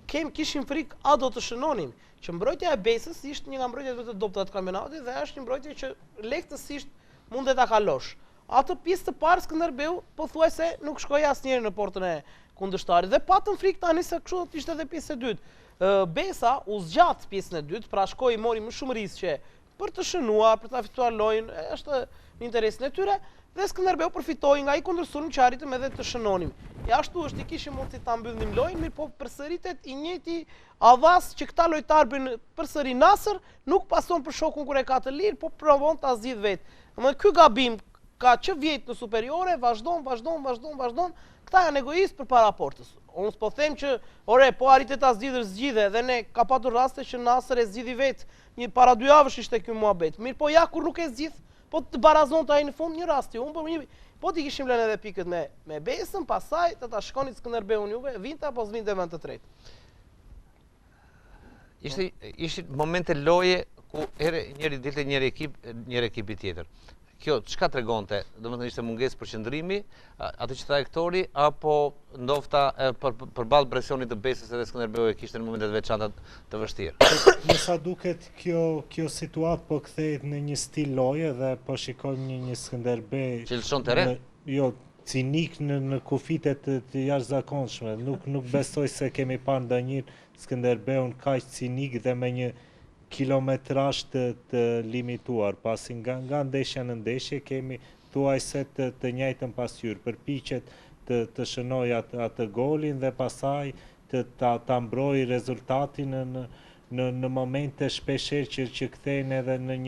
[SPEAKER 3] kishim frikë a do të shënonim, që mbrojtja e Besës ishte një nga mbrojtjet të dobta të kampionatit dhe është një mbrojtje që lehtësisht mund ta kalosh. Atë pjesë të parë Skënderbeu pothuajse nuk shkoi asnjëherë në portën e kundërshtarit dhe patëm frikë tani se kështu do të ishte edhe pjesë e dytë. Besa u zgjat pjesën e dytë, pra shkoi mori më shumë rreziqe për të shënuar, për ta fituar lojën, është në interesin e tyre dhe Skënderbeu përfitoi nga ai kundërshturm që arritëm edhe të shënonim. Ashtu është, i kishim mundësi ta mbyllim lojën, mirë po përsëritet i njëjti avas që këta lojtarë bën përsëri Nasër, nuk pason për shokun kur e ka të lirë, po provon ta zgjidh vetë. Domethënë ky gabim ka që vjet në superiore, vazhdon. Këta janë egoist përpara portës. Unë s'po them që, po arritet ta zgjidhe dhe ne ka patur raste që Nasër e zgjidhi vetë. Një para 2 javësh ishte ky muhabet. Mirë po ja kur nuk e zgjidh, po të barazonte ai në fund një rasti. Po t'i kishim lënë edhe pikët me Besën, pastaj të ta shkonit Skënderbeun juve, vinte apo s'vinte vend të tretë.
[SPEAKER 1] Ishte momente loje ku njëri dilte njëri ekipi tjetër. Kjo çka tregonte? Domethënë ishte mungesë përqendrimi, atë që tha Ektori, apo ndofta përballë presionit të Besës edhe Skënderbeu e kishte në momentet veçanta të vështirë.
[SPEAKER 2] Me sa duket kjo situatë po kthehet në një stil loje dhe po shikojmë një Skënderbeu
[SPEAKER 1] që lëshon terren.
[SPEAKER 2] Jo, cinik në kufite të jashtëzakonshme. Nuk besoj se kemi parë ndonjë Skënderbeun kaq cinik dhe me një kilometrazh të limituar, pasi nga ndeshja në ndeshje kemi thuajse të njëjtën pasqyrë, përpiqet të shënoj atë golin dhe pasaj ta mbroj rezultatin në momente shpeshherë që kthehen edhe në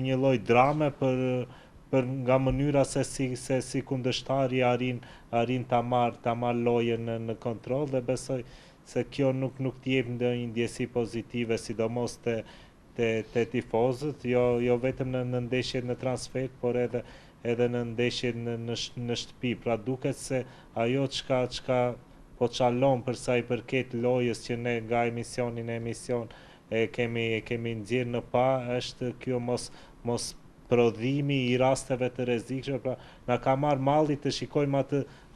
[SPEAKER 2] një lloj drame për nga mënyra se si kundërshtari arrin ta marr lojën në kontroll dhe besoj se kjo nuk t'jep ndonjë ndjesi pozitive, sidomos te tifozët, jo vetëm në ndeshjet në transfer, por edhe në ndeshjet në shtëpi. Pra duket se ajo çka po çalon për sa i përket lojës që ne nga emision e kemi nxjerrë në pa, është kjo mos prodhimi i rasteve të rrezikshme. Pra na ka marrë malli të shikojmë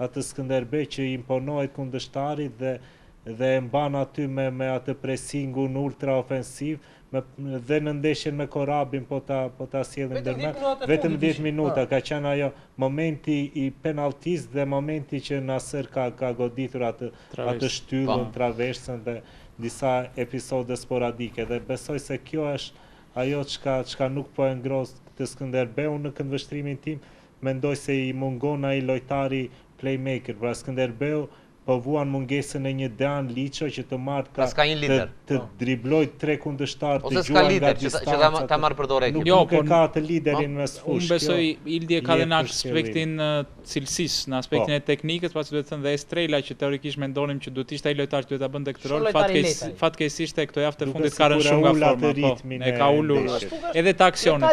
[SPEAKER 2] atë Skënderbeu që imponohet kundërshtarit dhe e mban aty me atë presingun ultra ofensiv dhe në ndeshjen me Korabin po ta sjellin ndërmend vetëm 10 minuta ka qenë ajo momenti i penaltis dhe momenti që Nasër ka goditur atë shtyllën, traversën dhe disa episode sporadike dhe besoj se kjo është ajo çka nuk po e ngros të Skënderbeu në këndvështrimin tim, mendoj se i mungon ai lojtari playmaker, pra Skënderbeu po vuan mungesën e një Dan Liço që të marrë të dribloj 3 kundërshtar të gjuar nga distanca.
[SPEAKER 1] Që ta marrë për dorë ekip.
[SPEAKER 2] Nuk e ka të liderin mes fushë.
[SPEAKER 5] Unë besoj Ildi e ka dhe në aspektin cilësisë, në aspektin e teknikës, pasi duhet të thënë dhe Estrela që teorikisht mendonim që duhet ishte ai lojtar që duhet ta bënte këtë rol, fatkeqësisht këto javë të fundit ka rënë shumë nga forma. E ka ulur edhe te aksionet.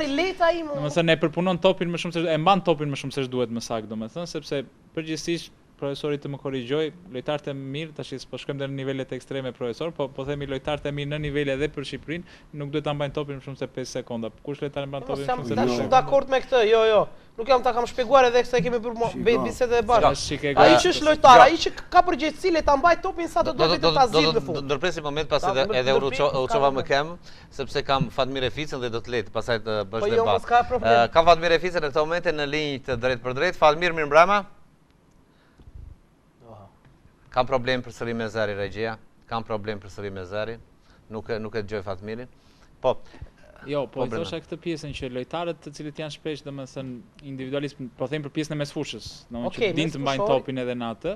[SPEAKER 5] Domethënë e përpunon topin më shumë se e mban topin më shumë se ç'duhet më saktë, domethënë sepse përgjithsisht profesori të më korrigjoj, lojtarët e mirë, tash po shkojmë në nivelet ekstreme profesor, po themi lojtarët e mirë në nivele edhe për Shqipërinë, nuk duhet ta mbajnë topin më shumë se 5 sekonda. Kush lojtar mban topin më shumë se 5 sekonda?
[SPEAKER 3] Jam dakord me këtë, jo. Nuk jam ta kam shpjeguar edhe se kemi bërë bisedë e bashkë. Ai që është lojtar, ai që ka përgjegjësi le ta mbaj topin sa të duhet të ta zgjidhë në fund.
[SPEAKER 1] Ndërpresim moment pas edhe u çova më kem, sepse kam Fatmir Eficën dhe do të let pastaj të bësh debat. Kam Fatmir Eficën në këtë moment në linjë të drejt për drejt. Fatmir, mirëmbrëma. Kam problem përsëri me zëri regjia. Kam problem përsëri me zëri. Nuk e dëgjoj Fatmirin. Po.
[SPEAKER 5] Jo, po i thosha këtë pjesën që lojtarët të cilët janë shpesh domethënë individualisht, po them për pjesën e mesfushës, domethënë që dinë të mbajnë topin edhe në atë.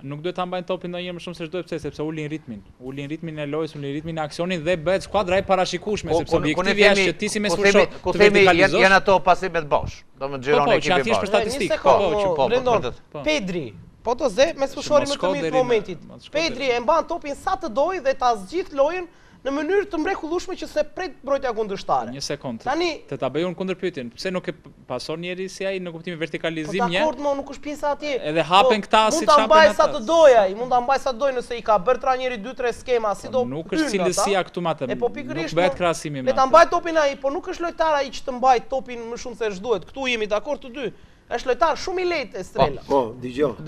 [SPEAKER 5] Nuk duhet ta mbajnë topin ndonjëherë më shumë se çdo sepse ulin ritmin. Ulin ritmin e lojës, ulin ritmin e aksionit dhe bëhet skuadra e parashikueshme sepse objektivi është që ti si mesfushor
[SPEAKER 1] ku themi janë ato pasimet bosh. Domethënë xhiron ekipin
[SPEAKER 5] bosh. Për statistikë.
[SPEAKER 3] Po. Pedri. Po të ze, mesfushori më të mirë të momentit. Pedri e mban topin sa të dojë dhe ta zgjidh lojën në mënyrë të mrekullueshme që se pret mbrojtja kundërshtare.
[SPEAKER 5] Një sekond. Të ta bëj unë kundërpyetjen. Pse nuk e pason njëri si ai në kuptimin vertikalizim një?
[SPEAKER 3] Po dakord, nuk është pjesa atje.
[SPEAKER 5] Edhe hapen këta si çapen ata.
[SPEAKER 3] Mund ta mbaj sa të dojë ai, mund ta mbaj sa të dojë nëse i ka bërë trajneri 2-3 skema, si do.
[SPEAKER 5] Nuk është cilësia këtu më atë. Nuk bëhet krahasimi me.
[SPEAKER 3] Le ta mbaj topin ai, po nuk është lojtar ai që të mbaj topin më shumë se ç'duhet. Këtu jemi dakord të dy. Është lojtar shumë i lehtë Estrela.
[SPEAKER 4] Po, dëgjoj.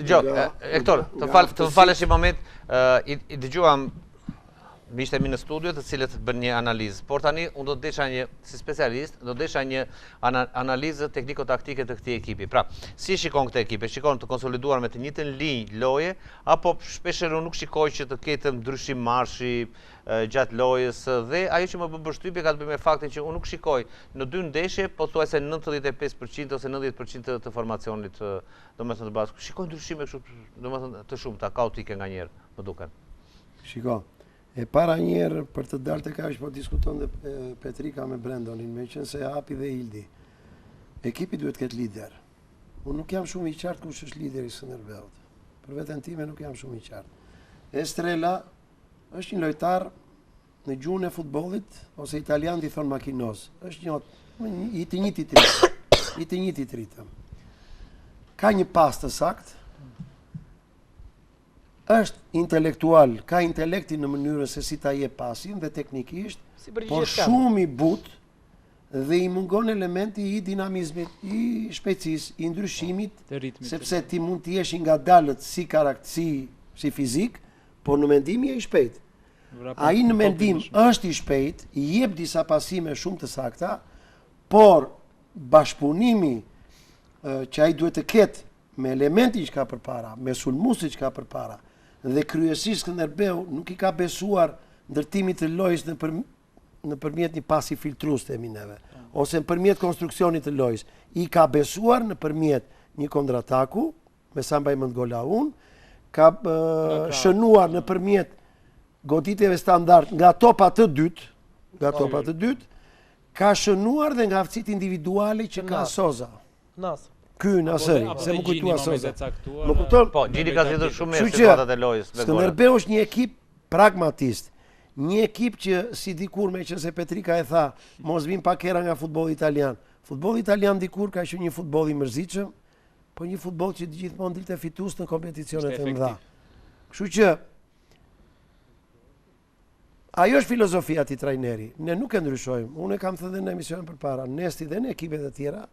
[SPEAKER 1] Hektor, të falesh një moment, i dëgjuam miqtë e mi në studio të cilët bën një analizë, por tani unë do të desha si specialist, do të desha një analizë tekniko-taktike të këtij ekipi. Pra, si shikon këtë ekip? Shikon të konsoliduar me të njëjtën linjë loje, apo shpeshherë nuk shikoj që të ketë ndryshim marshi gjatë lojës, dhe ajo që më bën përshtypje ka të bëjë me faktin që unë nuk shikoj në dy ndeshje pothuajse 95% ose 90% të formacionit, domethënë të bashkë. Shikoj ndryshime kështu, domethënë të shumta, kaotike nganjëherë, më duken.
[SPEAKER 4] Shiko. E para njerë për të dalë të kaq po diskuton dhe Petrika me Brendonin, me qenë se Hapi dhe Ildi. Ekipi duhet këtë lider. Unë nuk jam shumë i qartë kush është lideri Skënderbeut. Për veten time nuk jam shumë i qartë. Estrela është një lojtar në gjuhën e futbollit, ose italian i thon makinoz. Është i të njëjtit ritëm. Ka një pas të saktë. Është intelektual, ka intelektin në mënyrën se si ta jep pasin dhe teknikisht, por shumë i butë dhe i mungon elementi i dinamizmit, i shpejtësisë, i ndryshimit, sepse ti mund të jesh nga dalët si karakteri, si fizik, por në mendim je i shpejt. Ai në mendim është i shpejt, i jep disa pasime shumë të sakta, por bashkëpunimi që ai duhet të ketë me elementin që ka përpara, me sulmuesin që ka përpara, dhe kryesisht Skënderbeu nuk i ka besuar ndërtimit të lojës nëpërmjet një pasi filtrues të neve, ose nëpërmjet konstruksionit të lojës. I ka besuar nëpërmjet një kontrataku, me sa mbaj mend gola unë, ka shënuar nëpërmjet goditjeve standard nga topa të dytë, ka shënuar dhe nga aftësitë individuale që ka Soza. Ky Nasëri, se më kujtua Soza. Më kupton?
[SPEAKER 1] Po, Gjini ka zgjedhur shumë mirë situatat e lojës.
[SPEAKER 4] Skënderbeu është një ekip pragmatist. Një ekip që si dikur me qenë se Petrika e tha, mos vim pak era nga futbolli italian. Futbolli italian dikur ka qenë një futboll i mërzitshëm, po një futboll që gjithmonë dilte fitues në kompeticionet e mëdha. Kështu që ajo është filozofia e trajneri. Ne nuk e ndryshojmë. Unë e kam thënë në emisionin përpara, Nesti dhe në ekipet e tjera.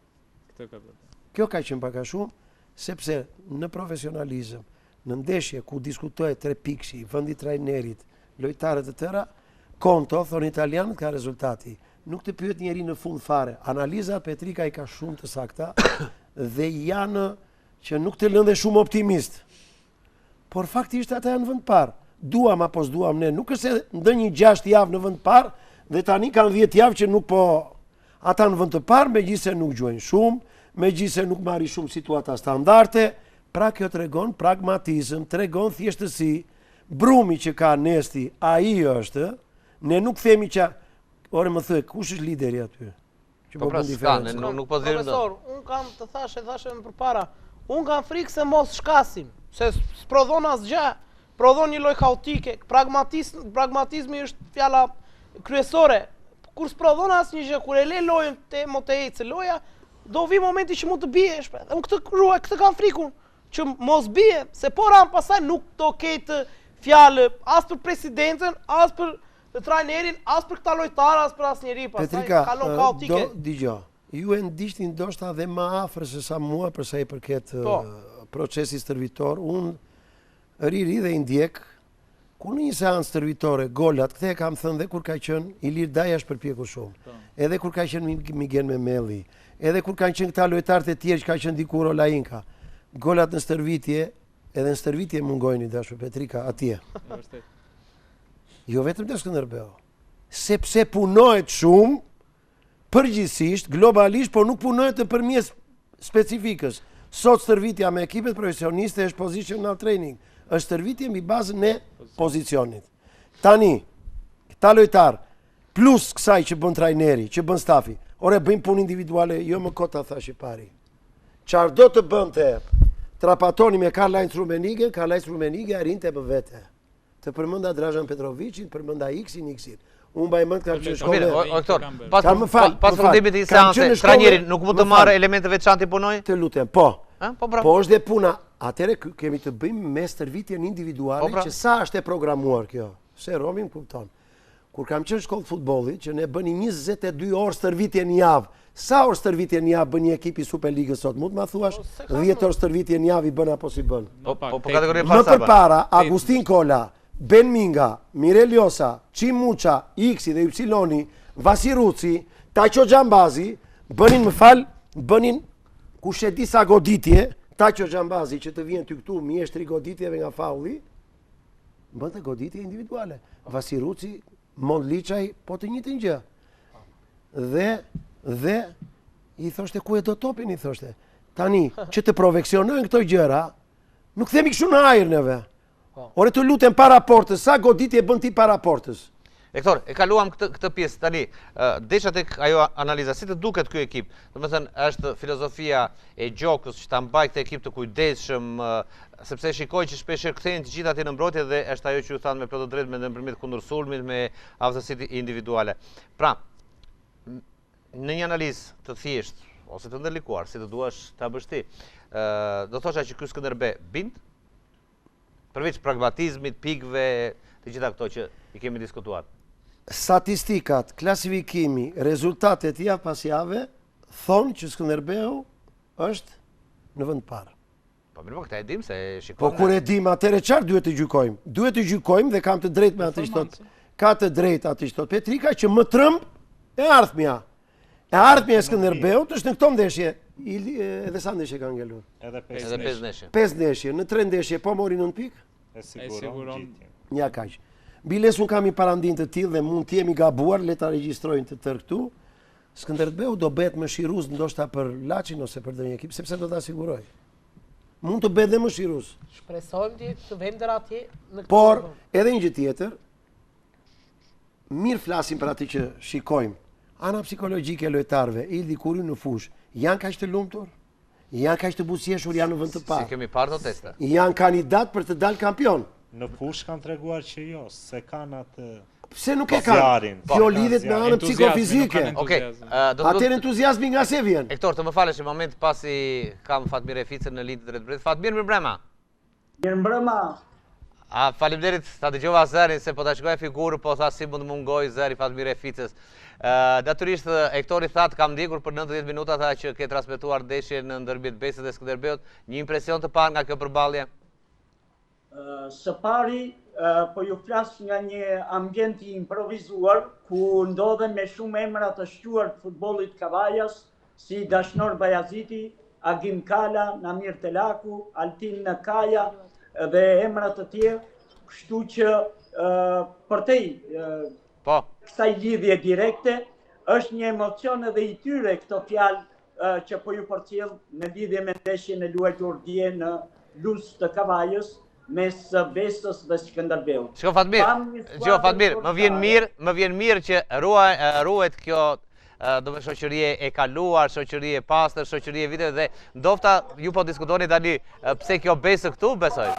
[SPEAKER 4] Kjo ka qenë pak a shumë, sepse në profesionalizëm, në ndeshje ku diskutohet 3 pikëshi, vendi trajnerit, lojtarët e tëra, konto, thonë italianët, ka rezultati. Nuk të pyet njeri në fund fare. Analiza Petrika i ka shumë të sakta dhe janë që nuk të lënë dhe shumë optimist. Por faktisht ata janë në vend parë. Duam apo s'duam ne, nuk është se ndonjë 6 javë në vend parë dhe tani kanë 10 javë që nuk po ata në vend të parë, megjithëse nuk gjuajnë shumë, megjithëse nuk marrin shumë situata standarde, pra kjo tregon pragmatizëm, tregon thjeshtësi. Brumi që ka Nesti, ai është, ne nuk themi që ore më thë, kush është lideri aty?
[SPEAKER 1] Që po bën diferencë. Nuk po them.
[SPEAKER 3] Profesor, un kam të thashë më përpara, un kam frikë se mos shkasim, se sprodhon asgjë, prodhon një lojë kaotike, pragmatizmi është fjala kryesore. Kur sprodhon asnjë gjë, kur e le lojën te ecë loja, do vi momenti që mund të biesh. Unë këtë kam frikun. që mos bie, se po ran pasaj nuk do ketë fjalë as për presidentën, as për trajnerin, as për këta lojtarë, as për asnjëri, pastaj kalon kaotike.
[SPEAKER 4] Dgjoj, ju e ndishtin ndoshta dhe më afër se sa mua për sa i përket procesit stërvitor. Unë riri dhe i ndjek, ku në një seancë stërvitore, golat, këthe kam thënë dhe kur ka qenë Ilir Daja shpërpjekur shumë, edhe kur ka qenë Miguel Memeli, edhe kur kanë qenë këta lojtarët e tjerë që ka qenë dikur Olainka, golat në stërvitje, edhe në stërvitje mungojnë i dashur Petrika atje. Jo vetëm të Skënderbeu, sepse punohet shumë, përgjithsisht, globalisht, por nuk punohet të përmjes specifikës. Sot stërvitja me ekipet profesioniste është positional training, është stërvitje mbi bazën e pozicionit. Tani, këta lojtar, plus kësaj që bën trajneri, që bën stafi, ore bëjmë punë individuale, jo më kota thash i pari. Qarë do të bën të trapatoni me Karl-Heinz Rummenigge arrinte më vete. Të përmënda Dražan Petrovicin, përmënda X-in. Unë baj mënd kam qenë shkollë.
[SPEAKER 1] Oktor, pas fundimit i seanse, trajneri nuk mund të marrë elemente veçantë i punoj?
[SPEAKER 4] Të lutem, po. Po është dhe puna. Atere kemi të bëjmë me stërvitjen individuale që sa është e programuar kjo. Se Romi më kupton. Kur kam qenë shkollë futbollit, që ne bëni 22 orë stërvitje një javë, sa orë stërvitje një javë bën një ekip i Superligës sot? Mund ma thuash 10 orë stërvitje një javë i bën apo si bën? Më përpara, Agustin Kola, Ben Minga, Mirel Ljosa, Qim Muqa, X-i dhe Y-i, Vasi Ruci, Tajqo Gjambazi, bënin kush e disa goditje, Tajqo Gjambazi që të vjen të këtu mjeshtri goditjeve nga fauli, bën të goditje individuale. Vasi Ruci, Mond Liçaj, po të njëjtën gjë. Dhe i thoshte ku e do topin, i thoshte. Tani, që të proveksionojnë këto gjëra, nuk themi kështu në ajër neve. Ore të lutem para portës, sa goditje bën ti para portës?
[SPEAKER 1] Hektor, e kaluam këtë pjesë tani. Desha tek ajo analiza, si të duket ky ekip? Domethënë, është filozofia e gjokës që ta mbaj këtë ekip të kujdesshëm, sepse shikoj që shpesh kthehen të gjithë aty në mbrojtje dhe është ajo që ju thanë me plot drejt me ndërmjet kundërsulmit me aftësitë individuale. Pra, në një analizë të thjeshtë ose të ndërlikuar, si të duash ta bësh ti, do thosha që ky Skënderbeu bind përveç pragmatizmit, pikëve, të gjitha këto që i kemi diskutuar.
[SPEAKER 4] Statistikat, klasifikimi, rezultatet javë pas jave thonë që Skënderbeu është në vend parë.
[SPEAKER 1] Po mirë, po këta e dim se shikojmë.
[SPEAKER 4] Po kur e dim, atëre çfarë duhet të gjykojmë? Duhet të gjykojmë dhe kam të drejtë me atë që thot. Ka të drejtë atë që thot Petrika që më trëmb e ardhmja. E ardhmja e Skënderbeut është në këto ndeshje. Edhe sa ndeshje kanë ngelur?
[SPEAKER 1] Edhe 5 ndeshje.
[SPEAKER 4] 5 ndeshje, në 3 ndeshje po mori 9 pikë?
[SPEAKER 2] E siguron.
[SPEAKER 4] Nja kaq. Biles unë kam i parandin të tillë dhe mund t'jemi gabuar, le ta regjistrojnë të tërë këtu. Skënderbeu do bëhet më shiruz ndoshta për Laçin ose për ndonjë ekip, sepse do ta siguroj. Mund të bëhet dhe më shiruz.
[SPEAKER 3] Shpresojmë të vëmë atje në këtë.
[SPEAKER 4] Por edhe një gjë tjetër, mirë flasim për atë që shikojmë. Ana psikologjike e lojtarëve, Ildi kur në fush, janë kaq të lumtur? Janë kaq të buzëqeshur, janë në vend të parë.
[SPEAKER 1] Si kemi parë të testa.
[SPEAKER 4] Janë kandidat për të dalë kampion.
[SPEAKER 2] Në fush kanë treguar që jo, se kanë atë.
[SPEAKER 4] Pse nuk e kanë? Kjo lidhet me anën psikofizike.
[SPEAKER 1] Okej.
[SPEAKER 4] Atëherë entuziazmi nga se vjen.
[SPEAKER 1] Hektor, të më falesh një moment pasi kam Fatmir Reficën në lidhje drejt drejt. Fatmir, mirëmbrëma.
[SPEAKER 8] Mirëmbrëma.
[SPEAKER 1] Faleminderit, ta dëgjova zërin se po ta shikoj figurën, po tha si mund të mungoj zëri Fatmir Reficës. Natyrisht Hektori thatë kam ndjekur për 90 minuta tha që ke transmetuar ndeshjen në ndërmjet Besës dhe Skënderbeut. Një impresion të parë nga kjo përballje?
[SPEAKER 8] Së pari, po ju flas nga një ambient i improvizuar ku ndodhen me shumë emra të shquar të futbollit Kavajas, si Dashnor Bajaziti, Agim Kala, Namir Telaku, Altin Kaja dhe emra të tjerë, kështu që përtej kësaj lidhje direkte është një emocion edhe i tyre këto fjalë që po ju përcjell në lidhje me ndeshjen e luajtur dje në Luz të Kavajës mes Besës dhe Skënderbeut.
[SPEAKER 1] Shko Fatmir, më vjen mirë që ruhet kjo do me shoqërie e kaluar, shoqërie e pastër, shoqërie e viteve dhe ndofta ju po diskutoni tani pse kjo Besë këtu, besoj?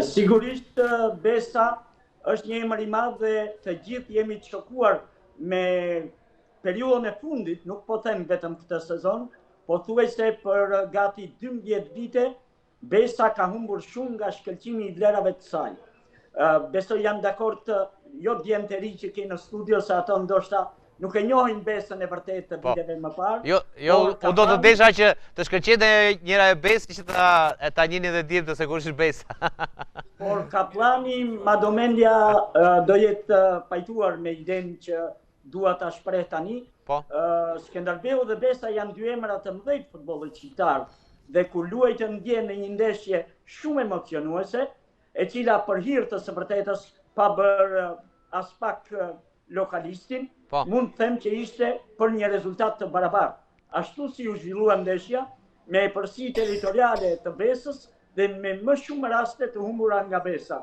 [SPEAKER 8] Sigurisht Besa është një emër i madh dhe të gjithë jemi të shokuar me periudhën e fundit, nuk po them vetëm këtë sezon, po thuajse për gati 12 vite Besa ka humbur shumë nga shkëlqimi i vlerave të saj. Besoj jam dakord të jo djemë të ri që ke në studio, se ato ndoshta nuk e njohin Besën e vërtet të viteve më parë.
[SPEAKER 1] U do të desha që të shkëlqente njëra e Besë që ta njini dhe djemë të se kur është Besa.
[SPEAKER 8] Por Kaplani, Madomendja do jetë pajtuar me idenë që dua ta shpreh tani. Skënderbeu dhe Besa janë dy emra të mëdhenj të futbollit shqiptar, dhe kur luajtën dje në një ndeshje shumë emocionuese, e cila për hir të së vërtetës pa bërë as pak lokalistin, mund të them që ishte për një rezultat të barabartë. Ashtu si u zhvillua ndeshja, me epërsi territoriale të Besës dhe me më shumë raste të humbura nga Besa.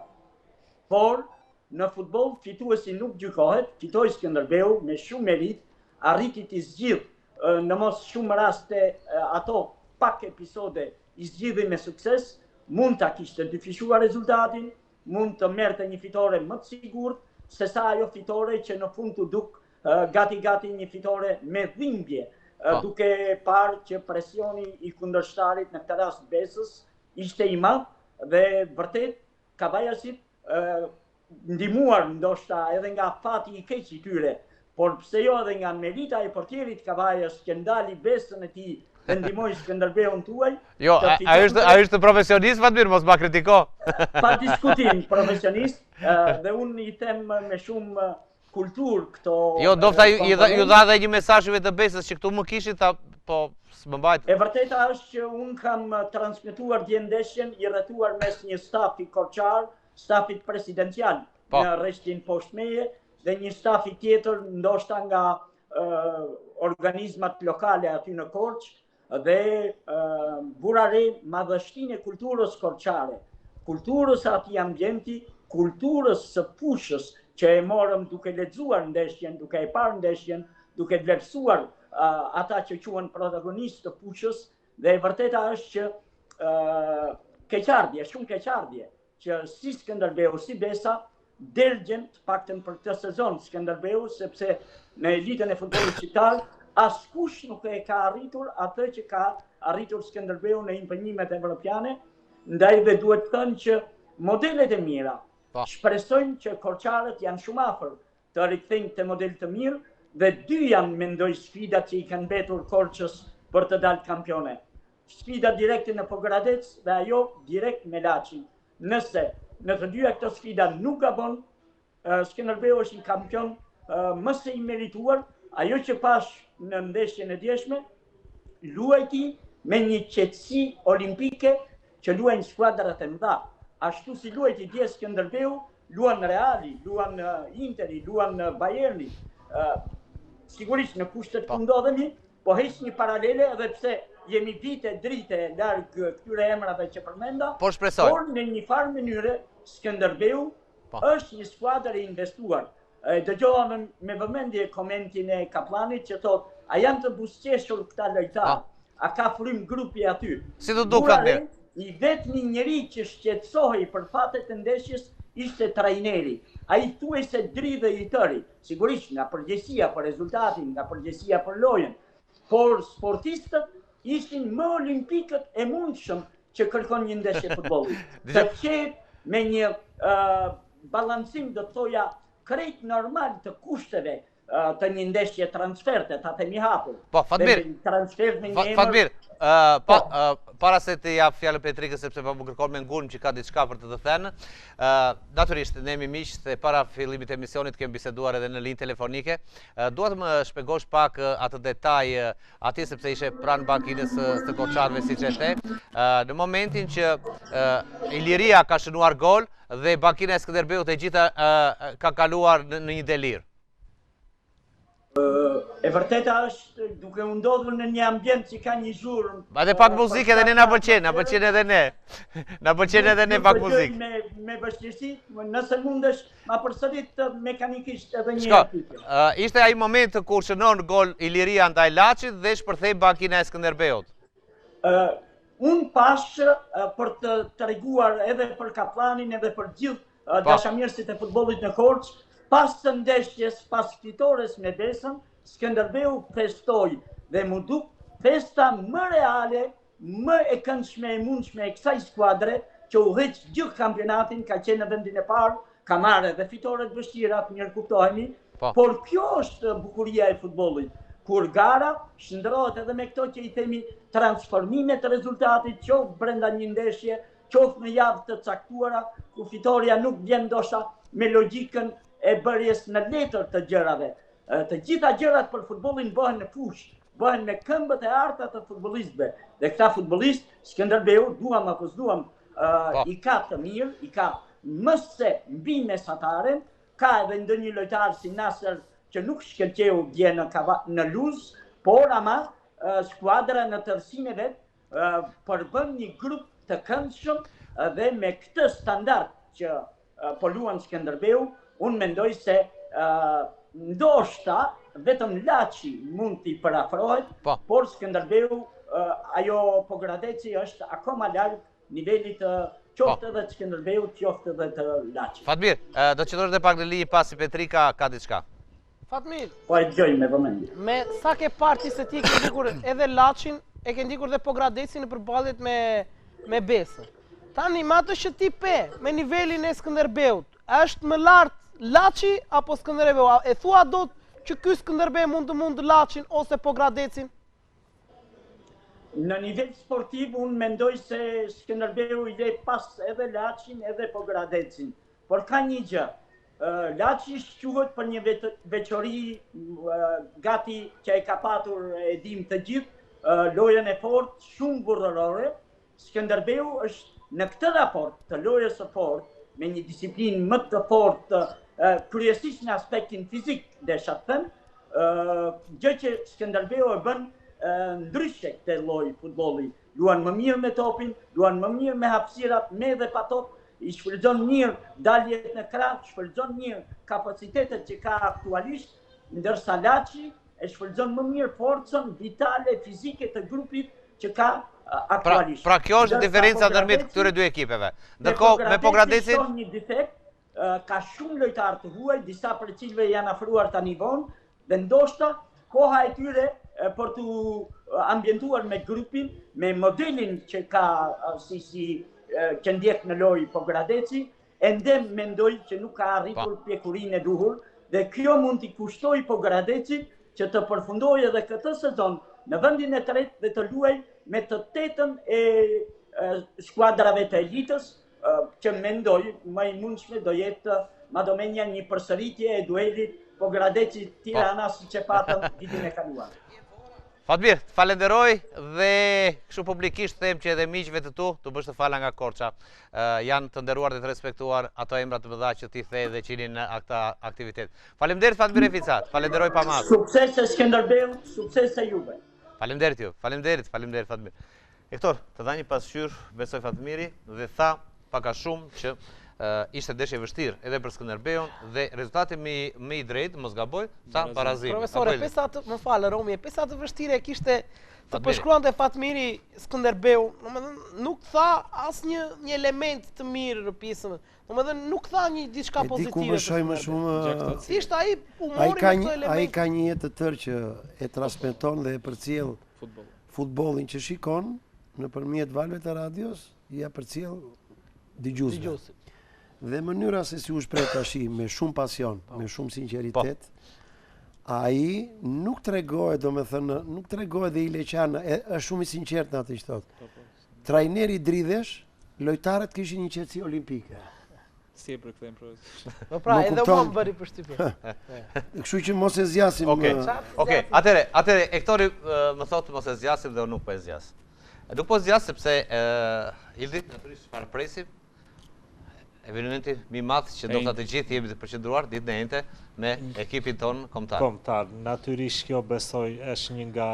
[SPEAKER 8] Por, në futboll fituesi nuk gjykohet, fitoi Skënderbeu me shumë merit, arriti të zgjidhë në mos shumë raste ato pak episode i zgjidhi me sukses, mund ta kishte dyfishuar rezultatin, mund të merrte një fitore më të sigurt, se sa ajo fitore që në fund të duk gati një fitore me dhimbje, duke parë që presioni i kundërshtarit në këtë rast Besës ishte i madh dhe vërtet Kavajasit ndihmuar ndoshta edhe nga fati i keq i tyre, por pse jo edhe nga merita e portierit Kavajas që ndali Besën e tij dhe ndihmoi Skënderbeun tuaj.
[SPEAKER 1] Jo, ai është profesionist, Fatmir, mos ma kritiko.
[SPEAKER 8] Pa diskutim, profesionist, dhe unë i them me shumë kulturë këto...
[SPEAKER 1] Jo, dofta ju dha dhe një mesazh të Besës që këtu më kishit, po s'më mbajt.
[SPEAKER 8] E vërteta është që unë kam transmetuar dje ndeshjen i rrethuar mes një stafi korçar, stafit presidencial në rreshtin poshtmeje, dhe një stafi tjetër ndoshta nga organizmat lokale aty në Korçë, dhe burare madhështinë e kulturës korçare, kulturës atij ambienti, kulturës së fushës që e morëm duke lexuar ndeshjen, duke e parë ndeshjen, duke vlerësuar ata që quhen protagonistë të fushës, dhe e vërteta është që keqardhje, shumë keqardhje, që si Skënderbeu, si Besa, delgjen të paktën për këtë sezon Skënderbeu, sepse në elitën e futbollit shqiptar askush nuk e ka arritur atë që ka arritur Skënderbeu në impenjimet evropiane, ndaj dhe duhet të thënë që modelet e mira shpresojnë që korçarët janë shumë afër të rikthejnë të model të mirë, dhe dy janë mendoj sfidat që i kanë mbetur Korçës për të dalë kampione. Sfida direkte në Pogradec dhe ajo direkt me Laçin. Nëse në të dyja këto sfida nuk gabon, Skënderbeu është një kampion më së i merituar. Ajo që pash në ndeshjen e djeshme, luajti me një qetësi olimpike që luajnë skuadrat e mëdha. Ashtu si luajti dje Skënderbeu, luan Reali, luan Interi, luan Bayerni. Sigurisht në kushtet ku ndodhemi, po heq një paralele edhe pse jemi vite drite larg këtyre emrave që përmenda, por në një farë mënyre Skënderbeu është një skuadër e investuar. Dëgjova me vëmendje komentin e Kaplanit që thot, a janë të buzëqeshur këta lojtarë, a ka frym grupi aty.
[SPEAKER 1] Si të duket mirë.
[SPEAKER 8] I vetmi njeri që shqetësohej për fatet e ndeshjes ishte trajneri. Ai thuajse dridhe i tëri, sigurisht nga përgjegjësia për rezultatin, nga përgjegjësia për lojën, por sportistët ishin më olimpikët e mundshëm që kërkon një ndeshje futbolli. Të qetë me një balancim, do të thoja, krejt normal të kushteve të një ndeshje transferte, ta themi hapur.
[SPEAKER 1] Po, Fatmir, para se të jap fjalën Petrikës, sepse po më kërkon me ngurm që ka diçka për të thënë, natyrisht ne jemi miq dhe para fillimit të emisionit kemi biseduar edhe në linjë telefonike. Dua të më shpjegosh pak atë detaj aty, sepse ishe pranë bankinës së Korçarëve siç e the, në momentin që Iliria ka shënuar gol dhe bankina e Skënderbeut e gjitha ka kaluar në një delir.
[SPEAKER 8] E vërteta është duke u ndodhur në një ambient që ka një zhurmë.
[SPEAKER 1] Edhe pak muzikë edhe ne na pëlqen edhe ne. Na pëlqen edhe ne pak muzikë.
[SPEAKER 8] Me vështirësi, nëse mundesh, ma përsërit mekanikisht edhe një herë.
[SPEAKER 1] Ishte ai moment kur shënon gol Iliria ndaj Laçit dhe shpërthej bankina e Skënderbeut.
[SPEAKER 8] Unë pash për të treguar edhe për Kaplanin edhe për gjithë dashamirësit e futbollit në Korçë, pas të ndeshjes, pas fitores me Besën, Skënderbeu festoi dhe mu duk festa më reale, më e këndshme e mundshme e kësaj skuadre që u heq gjithë kampionatin, ka qenë në vendin e parë, ka marrë dhe fitore të vështira, të mirë kuptohemi, por kjo është bukuria e futbollit. Kur gara shndrohet edhe me këto që i themi transformime të rezultatit, qoftë brenda një ndeshje, qoftë në javë të caktuara, ku fitoria nuk vjen ndoshta me logjikën e bërjes në letër të gjërave. Të gjitha gjërat për futbollin bëhen në fushë, bëhen me këmbët e arta të futbollistëve. Dhe këta futbollistë, Skënderbeu, duam apo s'duam, i ka të mirë, i ka më se mbi mesataren, ka edhe ndonjë lojtar si Nasser që nuk shkëlqeu bje në luz, por ama skuadra në tërësinë e vet përbën një grup të këndshëm dhe me këtë standard që po luan Skënderbeu, unë mendoj se ndoshta vetëm Laçi mund t'i përafrohet, por Skënderbeu, ajo Pogradeci është akoma larg nivelit të qoftë edhe të Skënderbeu, qoftë edhe të Laçi.
[SPEAKER 1] Fatmir, do të qëtosh dhe pak në linjë pasi Petrika ka diçka.
[SPEAKER 3] Fatmir,
[SPEAKER 8] po e dëgjoj me vëmendje.
[SPEAKER 3] Me sa ke parti se ti ke ndikur edhe Laçin, e ke ndikur dhe Pogradecin në përballje me Besën. Tani me atë që ti pe, me nivelin e Skënderbeut, është më lart Laçi apo Skënderbeu? E thua do që ky Skënderbeu mund Laçin ose Pogradecin?
[SPEAKER 8] Në nivel sportiv, unë mendoj se Skënderbeu i le pas edhe Laçin edhe Pogradecin. Por ka një gjë, Laçi shquhet për një veçori gati që e ka patur e dim të gjithë, lojën e fort, shumë burrërore. Skënderbeu është në këtë raport të lojës së fort, me një disiplinë më të fortë, kryesisht në aspektin fizik, desha të them, gjë që Skënderbeu e bën ndryshe këtë lloj futbolli. Luan më mirë me topin, luan më mirë me hapësirat, me dhe pa top, i shfrytëzon mirë daljet në krah, shfrytëzon mirë kapacitetet që ka aktualisht, ndërsa Laçi e shfrytëzon më mirë forcën vitale fizike të grupit që ka aktualisht.
[SPEAKER 1] Pra kjo është diferenca ndërmjet këtyre dy ekipeve. Ndërkohë me Pogradecin
[SPEAKER 8] një defekt, ka shumë lojtarë të huaj, disa për cilëve janë afruar tani vonë, dhe ndoshta koha e tyre për të ambientuar me grupin, me modelin që ka që ndjek në lojë Pogradeci, ende mendoj që nuk ka arritur pjekurinë e duhur, dhe kjo mund t'i kushtoj Pogradecit që të përfundojë edhe këtë sezon në vendin e tretë dhe të luajë me të tetën e skuadrave të elitës, që mendoj më i mundshme do jetë madomenja një përsëritje e duelit Pogradeci-Tirana si që patëm vitin e kaluar.
[SPEAKER 1] Fatmir, falenderoj dhe kështu publikisht them që edhe miqve të tu të bësh të fala nga Korça. Janë të nderuar dhe të respektuar ato emra të mëdha që ti the dhe qinin në ata aktivitet. Faleminderit Fatmir Eficat, falenderoj pa mas.
[SPEAKER 8] Sukses e Skënderbeu, sukses e juve.
[SPEAKER 1] Faleminderit ju, faleminderit Fatmir. Hektor, të dha një pasqyrë, besoj Fatmiri, dhe tha pak a shumë që ishte ndeshje e vështirë edhe për Skënderbeun dhe rezultati më i drejtë, mos gaboj, sa parazimi.
[SPEAKER 3] Profesore, më falë Romi, pesa të vështire kishte të përshkruante Fatmiri Skënderbeu, nuk tha asnjë element të mirë në pjesën. Domethënë nuk tha një diçka pozitive.
[SPEAKER 4] Di ku më shoj më shumë.
[SPEAKER 3] Ishte ai humori me këto elemente.
[SPEAKER 4] Ai ka një jetë të tërë që e transmeton dhe e përcjell futbollin që shikon nëpërmjet valve të radios, ja përcjell dëgjuesve. Dhe mënyra se si u shpreh tash me shumë pasion, me shumë sinqeritet, ai nuk tregohet, domethënë, nuk tregohet dhe i leqan, është shumë i sinqert në atë që thotë. Trajneri dridhesh, lojtarët kishin një qetësi olimpike.
[SPEAKER 5] Si e përkthejmë profesor?
[SPEAKER 3] Po pra, edhe unë më bëri përshtypje.
[SPEAKER 4] Kështu që mos e zgjasim.
[SPEAKER 1] Okej, atëre Hektori më thotë mos e zgjasim dhe unë nuk po e zgjas. Nuk po zgjas sepse Ildi natyrisht çfarë presim? Evenimenti më i madh që do të gjithë jemi të përqendruar ditën e njëjtë me ekipin ton kombëtar.
[SPEAKER 2] Natyrisht kjo besoj është një nga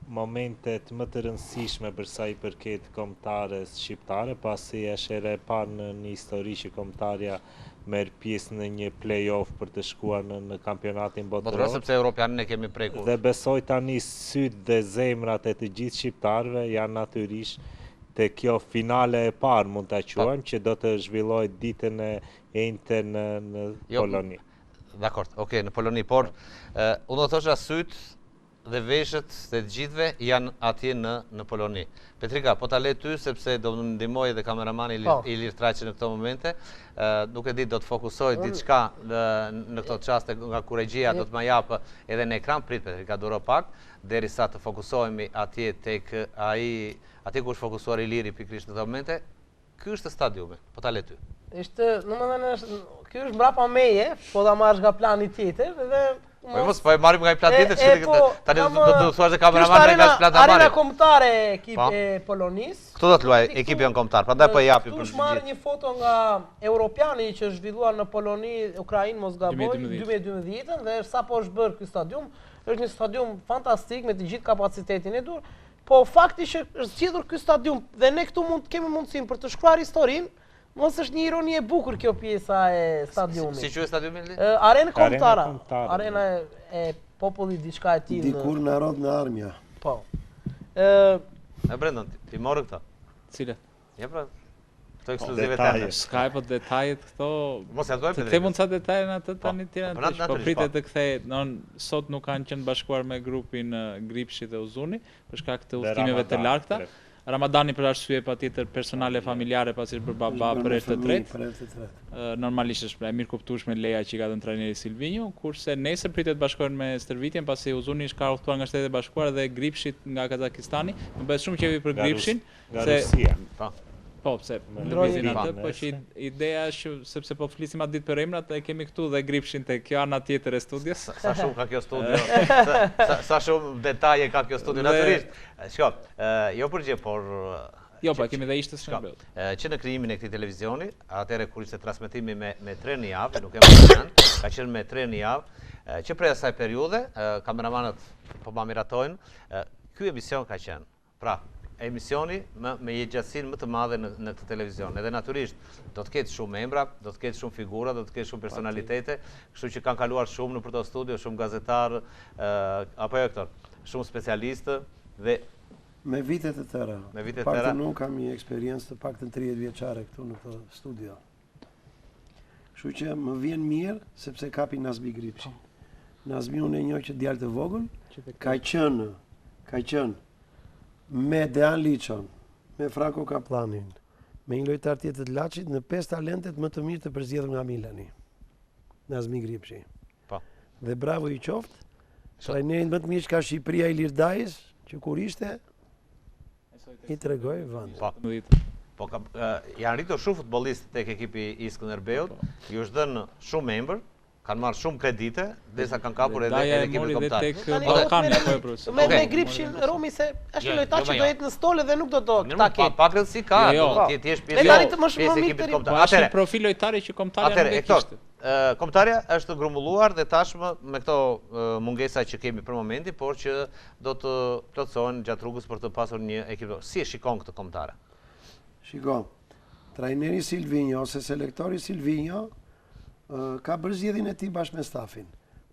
[SPEAKER 2] momentet më të rëndësishme për sa i përket kombëtares shqiptare, pasi është ere parë në histori që kombëtarja merr pjesë në një play-off për të shkuar në kampionatin botëror.
[SPEAKER 1] Sepse europianin e kemi prekur.
[SPEAKER 2] Dhe besoj tani syt dhe zemrat e të gjithë shqiptarëve janë natyrisht te kjo finale e parë mund ta quajmë që do të zhvillohet ditën e njëjtë në Poloni.
[SPEAKER 1] Dakor, okay, në Poloni, por unë do thosha syt dhe veshët të gjithve janë atje në Poloni. Petrika, po ta le ty sepse do më ndihmoj edhe kameramani Ilir Traqi në këto momente. Nuk e di, do të fokusoj diçka në këto çaste nga kur regjia do të më japë edhe në ekran. Prit Petrika, duro pak derisa të fokusohemi atje tek atje ku është fokusuar Iliri pikërisht në këto momente. Ky është stadiumi, po ta le ty.
[SPEAKER 3] Ishte, ky është mbrapa meje, po ta marrësh nga plani tjetër dhe
[SPEAKER 1] Po e marrim nga i plan tjetër, tani do të thuash se kameramani nga plan ta marrim.
[SPEAKER 3] Arena kombëtare ekipi e Polonisë.
[SPEAKER 1] Këtu do të luaj ekipi jon kombëtar, prandaj po e japi
[SPEAKER 3] për shkak. Marr një foto nga Europiani që është zhvilluar në Poloni, Ukrainë, mos gaboj, 2012 dhe sapo është bërë ky stadium, është një stadium fantastik me të gjithë kapacitetin e dur, po fakti që është zgjedhur ky stadium dhe ne këtu kemi mundësinë për të shkruar historinë. Mos është një ironi e bukur kjo pjesa e stadiumit.
[SPEAKER 1] Si quhet stadiumi?
[SPEAKER 3] Arena kombëtare. Arena e popullit diçka e tillë.
[SPEAKER 4] Dikur narod në armja.
[SPEAKER 3] Po.
[SPEAKER 1] Brendon, ti morë këta?
[SPEAKER 5] Cilat?
[SPEAKER 1] Ja pra. Këto ekskluzive tani.
[SPEAKER 5] Ska po detajet këto.
[SPEAKER 1] Mos ja thuaj
[SPEAKER 5] Petrika. Të them ca detaje në atë tani tira. Po pritet të kthej, sot nuk kanë qenë bashkuar me grupin Gripshi dhe Uzuni për shkak të udhëtimeve të largta. Ramadani për arsye patjetër personale familjare pasi për baba për herë të tretë. Normalisht është e mirë kuptueshme leja që ka dhënë trajneri Silvinjo, kurse nesër pritet bashkohen me stërvitjen pasi Uzuni është ka udhëtuar nga Shtetet e Bashkuara dhe Gripshit nga Kazakistani. Më bëhet shumë qefi për Gripshin,
[SPEAKER 2] se
[SPEAKER 5] po, pse ndërvizin atë, po që ideja është sepse po flisim atë ditë për emrat, e kemi këtu dhe Gripshin te kjo ana tjetër e studios.
[SPEAKER 1] Sa shumë ka kjo studio. Sa shumë detaje ka kjo studio natyrisht. Shko, jo përgjigje, por
[SPEAKER 5] jo, po kemi dhe ishte Shkëmbeu.
[SPEAKER 1] Që në krijimin e këtij televizioni, atëherë kur ishte transmetimi me 3 në javë, nuk e mbajnë, ka qenë me 3 në javë, që prej asaj periudhe, kameramanët po ma miratojnë, ky emision ka qenë. Pra, emisioni me jetëgjatësinë më të madhe në këtë televizion. Edhe natyrisht do të ketë shumë membra, do të ketë shumë figura, do të ketë shumë personalitete, kështu që kanë kaluar shumë në këto studio, shumë gazetarë, apo jo këto, shumë specialistë dhe
[SPEAKER 4] me vitet e tëra.
[SPEAKER 1] Me vitet e tëra.
[SPEAKER 4] Pak nuk kam një eksperiencë të paktën 30 vjeçare këtu në këtë studio. Kështu që më vjen mirë sepse kapi Nazmi Gripshi. Nazmi unë e njoh që djalë të vogël, ka qenë me Dean Liçon, me Franco Kaplanin, me një lojtar tjetër të Laçit në 5 talentet më të mirë të përzgjedhur nga Milani. Nazmi Gripshi.
[SPEAKER 1] Po.
[SPEAKER 4] Dhe bravo i qoftë. Trajnerin më të mirë që ka Shqipëria Ilir Dajës, që kur ishte i tregoi vend.
[SPEAKER 1] Po janë rritur shumë futbollistë tek ekipi i Skënderbeut, ju është dhënë shumë embër, kanë marrë shumë kredite, derisa kanë kapur edhe ekipin kombëtar.
[SPEAKER 3] Me Gripshin Romi se është një lojtar që do jetë në stole dhe nuk do ta ketë.
[SPEAKER 1] Pak rëndësi ka, ti je pjesë e ekipit kombëtar.
[SPEAKER 5] Atëherë profil lojtari që kombëtarja nuk e kishte.
[SPEAKER 1] Kombëtarja është grumbulluar dhe tashmë me këto mungesa që kemi për momentin, por që do të plotësohen gjatë rrugës për të pasur një ekip. Si e shikon këtë kombëtare?
[SPEAKER 4] Shikon. Trajneri Silvinjo ose selektori Silvinjo ka bërë zgjedhjen e tij bashkë me stafin.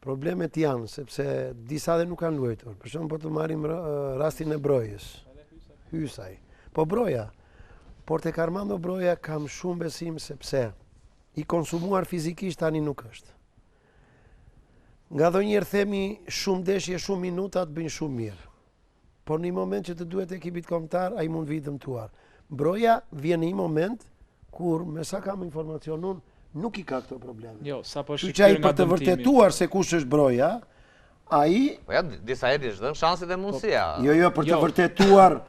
[SPEAKER 4] Problemet janë sepse disa dhe nuk kanë luajtur. Për shembull, po të marrim rastin e Brojës. Hysaj. Po Broja, por tek Armando Broja kam shumë besim sepse i konsumuar fizikisht tani nuk është. Nga ndonjëherë themi shumë ndeshje, shumë minuta të bëjnë shumë mirë. Por në një moment që të duhet ekipit kombëtar, ai mund vi dëmtuar. Broja vjen në një moment kur, me sa kam informacion unë, nuk i ka këto probleme.
[SPEAKER 5] Jo, sa po
[SPEAKER 4] shikoj nga për të vërtetuar se kush është Broja, ai
[SPEAKER 1] po ja disa herë është dhënë shanse dhe mundësia.
[SPEAKER 4] Jo, për të vërtetuar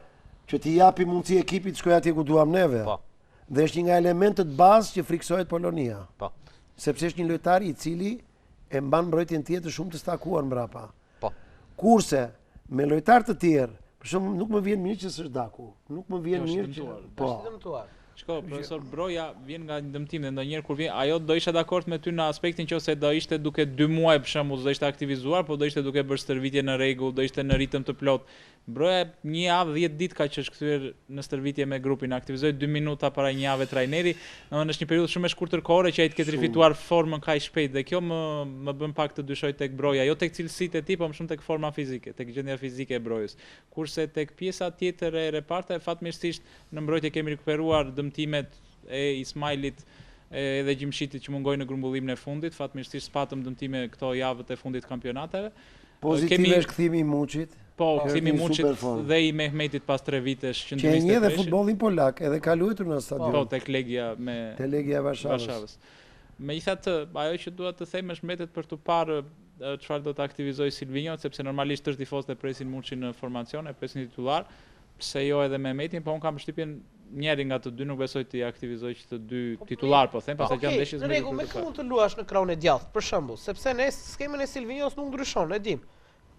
[SPEAKER 4] që t'i japi mundësi ekipit shkoj atje ku duam neve.
[SPEAKER 1] Po.
[SPEAKER 4] Dhe është një nga elementët bazë që friksohet Polonia.
[SPEAKER 1] Po.
[SPEAKER 4] Sepse është një lojtar i cili e mban mbrojtjen tjetër shumë të stakuar mbrapa.
[SPEAKER 1] Po.
[SPEAKER 4] Kurse me lojtar të tjerë, për shembull nuk më vjen mirë që s'është daku. Nuk më vjen mirë që
[SPEAKER 3] po.
[SPEAKER 5] Shko, profesor Broja vjen nga një dëmtim dhe ndonjëherë kur vjen, ajo do isha dakord me ty në aspektin që ose do ishte duke 2 muaj për shembull, do ishte aktivizuar, po do ishte duke bërë stërvitje në rregull, do ishte në ritëm të plot. Broja 1 javë 10 ditë ka që është kthyer në stërvitje me grupin, aktivizoi 2 minuta para 1 jave trajneri, domethënë është një periudhë shumë e shkurtër kohore që ai të ketë rifituar formën kaq shpejt dhe kjo më bën pak të dyshoj tek Broja, jo tek cilësitë e tij, por më shumë tek forma fizike, tek gjendja fizike e Brojës. Kurse tek pjesa tjetër e reparta, fatmirësisht në mbrojtje kemi rikuperuar dëmtimet e Ismailit edhe Gjimshitit që mungojnë në grumbullimin e fundit, fatmirësisht patëm dëmtime këto javët e fundit të kampionateve.
[SPEAKER 4] Pozitive është kthimi i Muçit.
[SPEAKER 5] Po, kthimi i Muçit dhe i Mehmetit pas 3 vitesh që
[SPEAKER 4] ndryshoi. Që një dhe futbollin polak, edhe ka luajtur në stadion.
[SPEAKER 5] Po, tek Legia
[SPEAKER 4] e Varshavës.
[SPEAKER 5] Megjithatë, ajo që dua të them është mbetet për të parë çfarë do të aktivizoj Silvinho, sepse normalisht është tifozët e presin Muçin në formacion, e presin titullar, pse jo edhe Mehmetin, po unë kam përshtypjen njëri nga të dy nuk besoj të aktivizoj që të dy titular, po them, pastaj gjatë ndeshjes
[SPEAKER 3] në rregull, me kë mund të luash në krahun e djathtë, për shembull, sepse ne skemën e Silvinhos nuk ndryshon, e dim.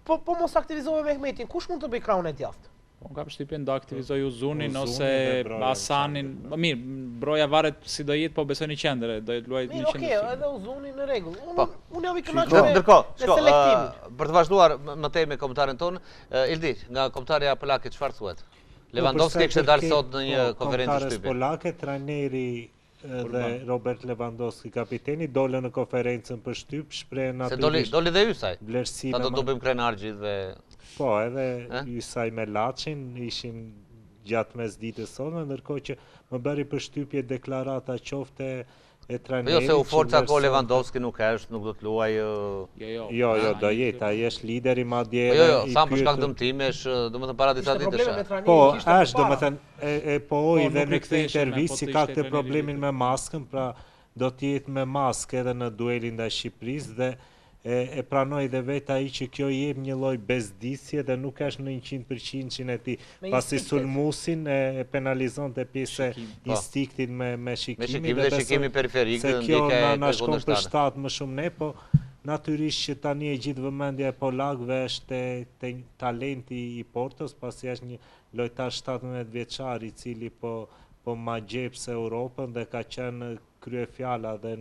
[SPEAKER 3] Po mos aktivizove Mehmetin, kush mund të bëj krahun e djathtë?
[SPEAKER 5] Unë kam përshtypjen do aktivizoj Uzunin ose Hasanin. Mirë, Broja varet si do jetë, po besoj në qendër, do jetë luajë në qendër.
[SPEAKER 3] Okej, edhe Uzunin në rregull. Unë jam i kënaqur me selektimin.
[SPEAKER 1] Për të vazhduar më tej me komentarën tonë, Ildi, nga komentarja polake çfarë thuhet? Lewandowski kishte dalë sot në një konferencë shtypje.
[SPEAKER 2] Polake, trajneri dhe Robert Lewandowski, kapiteni, dole në konferencën për shtyp, shpreh natyrisht.
[SPEAKER 1] Se doli dhe Ysaj. Ta do bëjmë Krenargji dhe...
[SPEAKER 2] Po, edhe Ysaj me Laçin ishin gjatë mesditës sot, ndërkohë që më bëri përshtypje deklarata qofte e trajnerit.
[SPEAKER 1] Jo, se u forca ko Lewandowski nuk është, nuk do të luaj...
[SPEAKER 2] Jo, do jetë, ai është lideri madje...
[SPEAKER 1] Jo, sa për shkak dëmtimesh, do më thënë para disa ditësh.
[SPEAKER 2] Po, është, do më thënë, po i dhe në këtë intervistë si ka këtë problemin me maskën, pra do t'jetë me maskë edhe në duelin ndaj Shqipërisë dhe e pranoj dhe vetë ai që kjo jep një lloj bezdisje dhe nuk është në 100% e tij. Pasi sulmusin e penalizon të pjesë instiktit me shikimin.
[SPEAKER 1] Me shikimin dhe shikimi periferik.
[SPEAKER 2] Se kjo na shkon për shtat më shumë ne, po natyrisht që tani e gjithë vëmendja e polakëve është te talenti i Portos, pasi është një lojtar 17 vjeçar i cili po ma gjepse Europën dhe ka qenë kryefjala dhe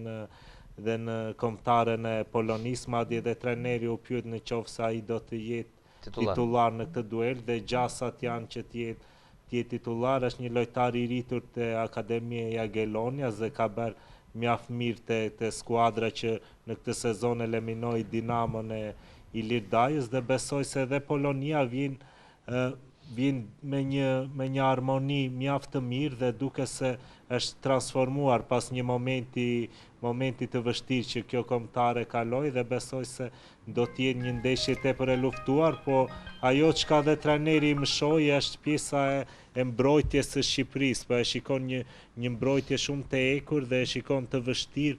[SPEAKER 2] në kombëtaren e Polonisë, madje dhe trajneri u pyet në qoftë se ai do të jetë titular në këtë duel dhe gjasat janë që të jetë titular. Është një lojtar i rritur te Akademia e Jagiellonias dhe ka bërë mjaft mirë te skuadra që në këtë sezon eliminoi Dinamon e Ilir Dajës dhe besoj se edhe Polonia vjen me një harmoni mjaft të mirë dhe duke se është transformuar pas një momenti të vështirë që kjo kombëtare kaloi dhe besoj se do të jetë një ndeshje tepër e luftuar, po ajo çka dhe trajneri më shoi është pjesa e mbrojtjes së Shqipërisë, po e shikon një mbrojtje shumë të ekur dhe e shikon të vështirë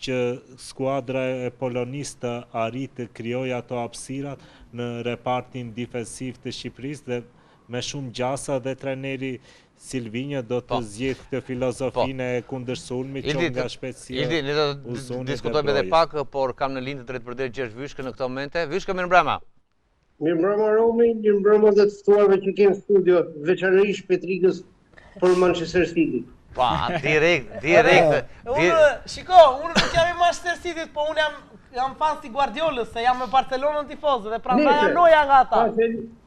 [SPEAKER 2] që skuadra e Polonisë të arritë të krijojë ato hapësirat në repartin defensiv të Shqipërisë dhe me shumë gjasa dhe trajneri Silvinho do të zgjedh këtë filozofinë e kundërsulmit që nga shpejtësia.
[SPEAKER 1] Ildi, ne do diskutojmë edhe pak, por kam në linjë të drejtë për drejt Gjergj Vyshkë në këtë momente. Vyshkë, mirëmbrëma.
[SPEAKER 7] Mirëmbrëma Romi, mirëmbrëma dhe të ftuarve që kemi në studio, veçanërisht Petrikës për Manchester City.
[SPEAKER 1] Pa, direkt.
[SPEAKER 3] Unë nuk jam i Manchester City, po unë jam fan si Guardiolës, se jam me Barcelonën tifozë dhe prandaj anoja nga ata.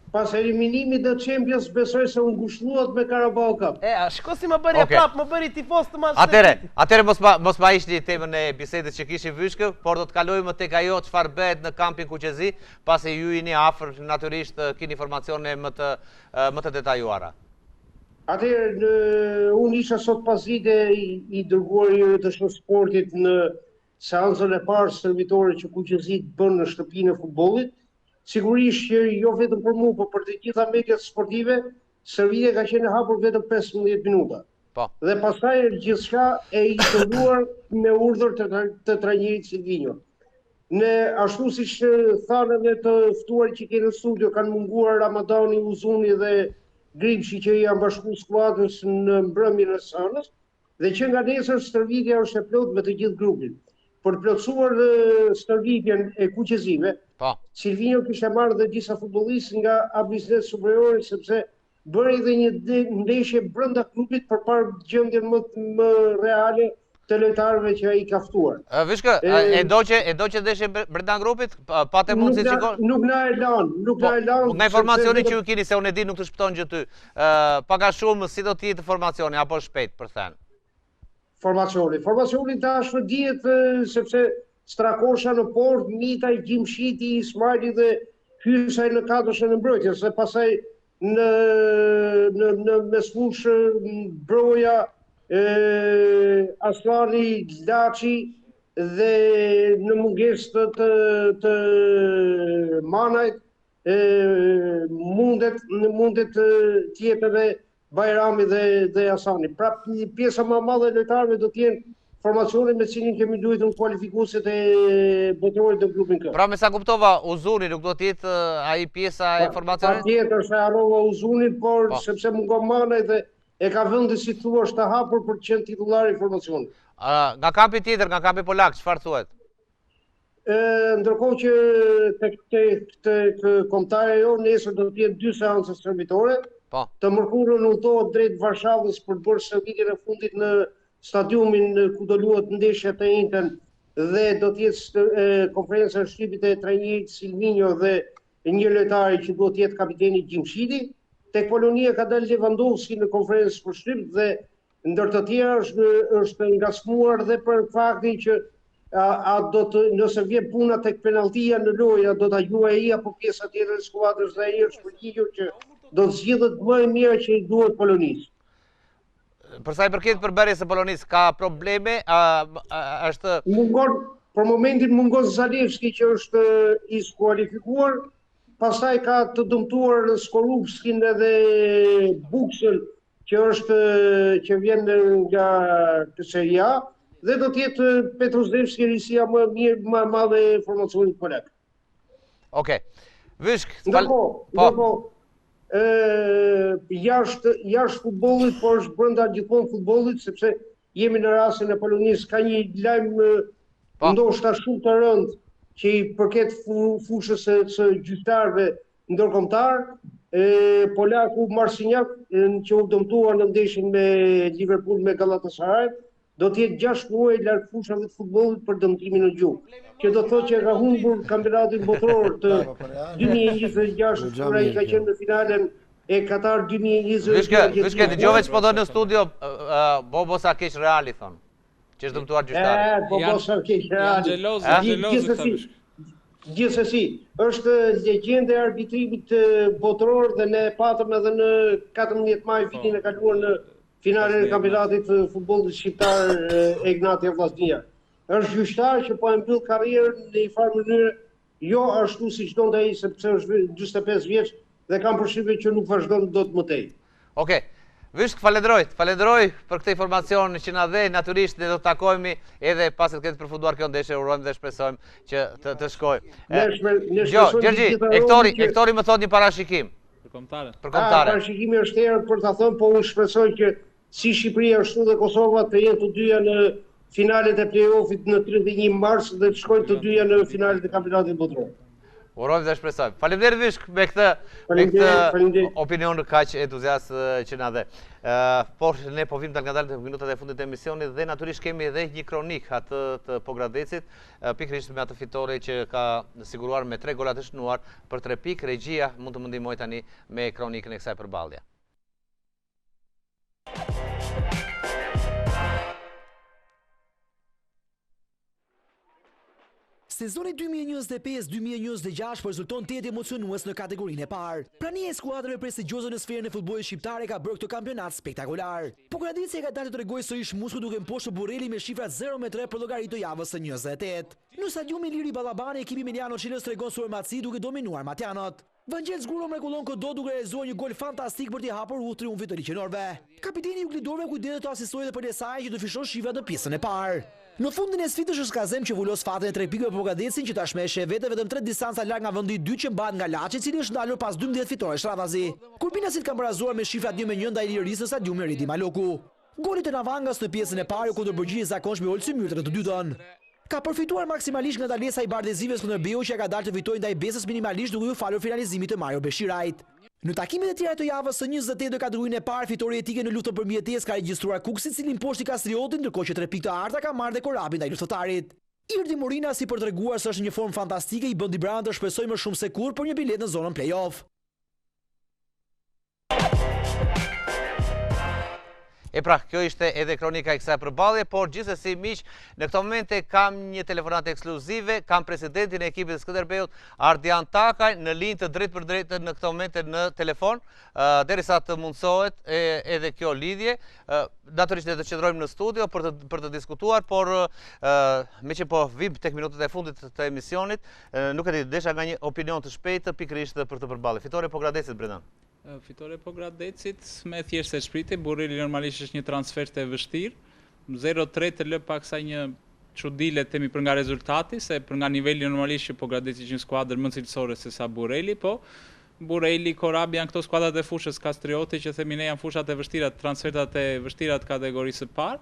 [SPEAKER 7] Pas eliminimit të Champions, besoj se unë ngushëlluat me Carabao Cup.
[SPEAKER 3] Shiko si më bëri prap, më bëri tifoz të Manchester City.
[SPEAKER 1] Atëre mos ma ishni temën e bisedës që kishim Vyshkë, por do të kalojmë tek ajo çfarë bëhet në kampin Kuqezi, pasi ju jeni afër, natyrisht keni informacione më të detajuara.
[SPEAKER 7] Atëherë, unë isha sot pasdite i dërguar i të sportit në seancën e parë servitore që Kuqezi bën në shtëpinë e futbollit. Sigurisht që jo vetëm për mua, por për të gjitha mediat sportive, servitja ka qenë e hapur vetëm 15 minuta. Dhe pastaj gjithçka e izoluar me urdhër të trajnerit Silvinho. Ne ashtu siç thanë edhe të ftuar që kemi në studio, kanë munguar Ramadani, Uzuni dhe Gripshi që janë bashkuar skuadrës në mbrëmjen e sanës, dhe që nga nesër stërvitja është e plotë me të gjithë grupin. Për të plotësuar stërvitjen e Kuqezive, Silvinho kishte marrë dhe disa futbollistë nga Abiznet Superiore, sepse bëri dhe një ndeshje brenda klubit përpara gjendjen më reale të lojtarëve që ai ka ftuar.
[SPEAKER 1] Vyshkë, e do që ndeshje brenda grupit, patë mund si shikon?
[SPEAKER 7] Nuk na e lan.
[SPEAKER 1] Nga informacioni që ju keni, se unë e di nuk të shpëton gjë ty, pak a shumë si do të jetë formacioni apo shpejt për thënë?
[SPEAKER 7] Formacioni tashmë dihet sepse Strakosha në port, Mitaj, Gjimshiti, Ismaili dhe Hysaj në katërshën e mbrojtjes, se pasaj në mesfushë Broja, Aslani, Laçi dhe në mungesë të manajt mundet tjetë edhe Bajrami dhe Hasani. Pra pjesa më madhe e lojtarëve do t'jenë formacionin me cilin kemi luajtur në kualifikuesit e botrorit në grupin K.
[SPEAKER 1] Pra me sa kuptova, Uzuni nuk do t'jetë ai pjesa e formacionit?
[SPEAKER 7] Patjetër se harrova Uzunin, por sepse mungon Manaj dhe e ka vendi si thua të hapur për të qenë titullar i formacionit.
[SPEAKER 1] Nga kampi tjetër, nga kampi polak, çfarë thuhet?
[SPEAKER 7] Ndërkohë që tek kombëtarja jo nesër do të jetë 2 seanca shërbitore. Të mërkurën udhtohet drejt Varshavës për të bërë shërbitjen e fundit në stadiumin ku do luhet ndeshja të njëjtën dhe do të jetë konferenca e shtypit e trajnerit Silvinjo dhe një lojtari që duhet të jetë kapiteni Gjimshiti. Tek Polonia ka dalë Lewandowski në konferencë për shtyp dhe ndër të tjera është ngacmuar dhe për faktin që nëse vjen puna tek penalltia në lojë, do ta juajë ai apo pjesa tjetër e skuadrës dhe ai është përgjigjur që do të zgjidhet më e mirë që i duhet Polonisë.
[SPEAKER 1] Për sa i përket përbërjes së Polonisë, ka probleme? Është
[SPEAKER 7] mungon, për momentin mungon Zalewski që është i skualifikuar, pastaj ka të dëmtuar Skorupskin edhe Buksën që vjen nga Serie A dhe do të jetë Petrozewski risia më e madhe e formacionit polak.
[SPEAKER 1] Okej. Vyshk,
[SPEAKER 7] jashtë futbollit, por është brenda gjithmonë futbollit, sepse jemi në rastin e Polonisë, ka një lajm ndoshta shumë të rënd që i përket fushës së gjyqtarëve ndërkombëtar. Polaku Marciniak, që u dëmtua në ndeshjen me Liverpool me Galatasaray, do të jetë 6 muaj larg fushave të futbollit për dëmtimin në gjuhë. Që do thotë që ka humbur kampionatin botror të 2026, kur ai ka qenë në finalen e Qatar 2020.
[SPEAKER 1] Vyshke, dëgjove ç'po thonë në studio Bobo Sakic Reali thon. Që është dëmtuar gjyqtari.
[SPEAKER 7] Bobo Sakic Reali. Gjithsesi, është legjendë e arbitrimit botror dhe ne patëm edhe në 14 maj vitin e kaluar në finalen e kampionatit të futbollit shqiptar Ignati Vllaznia. Është gjyqtar që po e mbyll karrierën në një farë mënyrë, jo ashtu siç donte ai, sepse është 45 vjeç dhe kam përshtypjen që nuk vazhdon dot më tej.
[SPEAKER 1] Okej. Vyshk, falenderoj për këtë informacion që na dhe, natyrisht ne do të takohemi edhe pas të ketë përfunduar kjo ndeshje, urojmë dhe shpresojmë që të shkojë. Gjergji, Ektori më thot një parashikim.
[SPEAKER 5] Për kombëtare.
[SPEAKER 7] Parashikimi është errët për ta thënë, po unë shpresoj që si Shqipëria ashtu dhe Kosova të jenë të dyja në finalet e play-offit në 31 mars dhe të shkojnë të dyja në finalet e kampionatit botror.
[SPEAKER 1] Urojmë dhe shpresojmë. Faleminderit Vyshk me këtë opinion kaq entuziast që na dhe. Por ne po vim ngadalë të minutat e fundit të emisionit dhe natyrisht kemi edhe një kronik atë të Pogradecit, pikërisht me atë fitore që ka siguruar me 3 gola të shënuar për 3 pikë. Regjia mund të më ndihmoj tani me kronikën e kësaj përballje.
[SPEAKER 9] Sezoni 2025-2026 po rezulton të jetë emocionues në kategorinë e parë. Prania e skuadrave prestigjioze në sferën e futbollit shqiptar ka bërë këtë kampionat spektakolar. Pogradeci ka dalë të tregojë sërish muskut duke mposhtur Burreli me shifrat 0-3 për llogaritë të javës së 28. Në stadiumin Liri Ballabani ekipi Emiliano Çelës tregon supremaci duke dominuar matjanët. Vangel Zguro mrekullon këdo duke realizuar një gol fantastik për t'i hapur triumfit të liqenorëve. Kapiteni i Uglidorëve kujdeset të asistojë edhe për Lesaj që të fishon shifrat në pjesën e parë. Në fundin e sfidës është Kazem që vulos fatin e 3 pikëve për Pogradecin që tashmë e sheh vetëm 3 distanca larg nga vendi i dytë që mbahet nga Laçi, i cili është ndalur pas 12 fitore shtratazi. Kurbinasit kanë barazuar me shifrat 1-1 ndaj Ilirisë në stadiumin Ridi Maloku. Goli të Navangas në pjesën e parë kundër përgjigjes zakonshme me Olsi Myrtë në të dytën. Ka përfituar maksimalisht nga ndalesa i Bardezives kundër Beu që ka dalë të fitojë ndaj Besës minimalisht duke u falur finalizimit të Mario Beshirajt. Në takimet e tjera të javës së 28 në kategorinë e parë, fitore etike në luftën për mbijetesë ka regjistruar Kuksi, i cili mposhti Kastriotin, ndërkohë që 3 pikë të arta ka marrë dhe Korabi ndaj luftëtarit. Irdi Morina, si për treguar se është një formë fantastike, i bën Dibrand të shpresojë më shumë se kur për një bilet në zonën play-off.
[SPEAKER 1] E pra, kjo ishte edhe kronika e kësaj përballje, por gjithsesi miq, në këto momente kam një telefonat ekskluzive, kam presidentin e ekipit të Skënderbeut, Ardian Takaj, në linjë të drejtë për drejtë në këto momente në telefon, derisa të mundsohet edhe kjo lidhje. Natyrisht ne do të qëndrojmë në studio për të diskutuar, por me që po vim tek minutët e fundit të emisionit, nuk e di, desha nga një opinion të shpejtë pikërisht për të përballë. Fitore Pogradecit, Brendan.
[SPEAKER 5] Fitore Pogradecit me thjesht se shpriti, Burreli normalisht është një transfer të vështirë, 0-3 të lë pak sa një çudile temi për nga rezultati, se për nga nivelli normalisht që Pogradeci është një skuadër më cilësore se sa Burreli, po Burreli, Korabi janë këto skuadrat e fushës Kastrioti që themi ne janë fushat e vështira, transfertat e vështira të kategorisë së parë.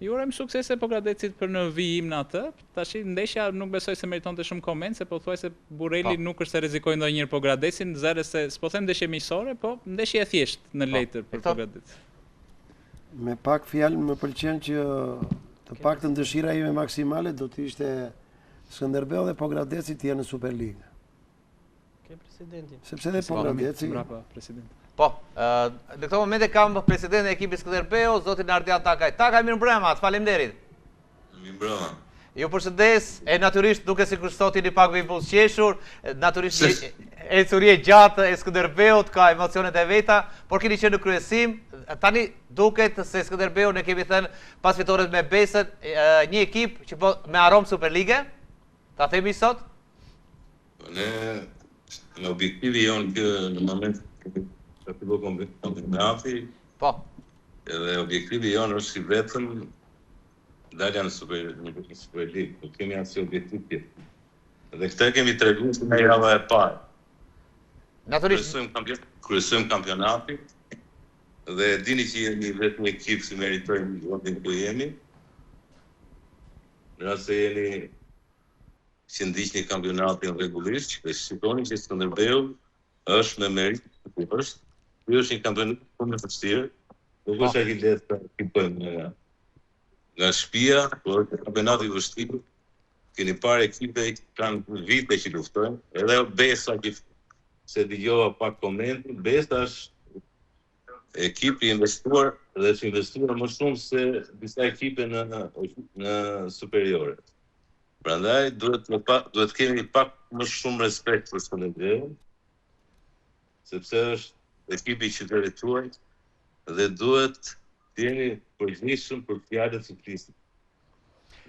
[SPEAKER 5] Ju urojmë suksese Pogradecit për në vijim në atë. Tash ndeshja nuk besoj se meritonte shumë koment, se po thuaj se Burreli nuk është se rrezikoi ndonjëherë Pogradecin, zero se s'po them ndeshje miqësore, po ndeshje e thjeshtë në letër për Pogradec.
[SPEAKER 4] Me pak fjalë më pëlqen që të paktën dëshira ime maksimale do të ishte Skënderbeu dhe Pogradeci të jenë në Superligë.
[SPEAKER 3] Ke presidentin.
[SPEAKER 4] Sepse dhe Pogradeci.
[SPEAKER 5] Brapa, president.
[SPEAKER 1] Po, në këto momente kam presidentin e ekipit Skënderbeu, zotin Ardian Takaj. Takaj, mirëmbrëma, faleminderit.
[SPEAKER 10] Mirëmbrëma.
[SPEAKER 1] Ju përshëndes, e natyrisht duke sikur sot jeni pak me buzëqeshur, natyrisht ecurie gjatë e Skënderbeut ka emocionet e veta, por keni qenë në kryesim, tani duket se Skënderbeu ne kemi thënë pas fitores me Besën, një ekip që po me aromë Superlige, ta themi sot?
[SPEAKER 10] Ne, në objektivi jonë që në moment të fillo kampionati, edhe objektivi jonë është i vetëm dalja në Superligë, nuk kemi asnjë objektiv tjetër. Dhe këtë kemi treguar nga java e parë.
[SPEAKER 1] Natyrisht
[SPEAKER 10] kryesojmë kampionatin dhe dini që jemi vetëm një ekip që meritojmë vendin ku jemi. Nëse jeni që ndiqni kampionatin rregullisht, dhe shikoni që Skënderbeu është me merit ku është. Ky është një kampionat shumë i vështirë, nuk është aq i lehtë të ekipojmë nga shtëpia, por është kampionat i vështirë. Keni parë ekipe që kanë vite që luftojnë, edhe Besa që se dëgjova pak komente, Besa është ekip i investuar dhe që investuar më shumë se disa ekipe në superiore. Prandaj duhet kemi pak më shumë respekt për Skënderbeu, sepse është ekipi qytetit tuaj dhe duhet të jeni përgjegjshëm për fjalët që flisni.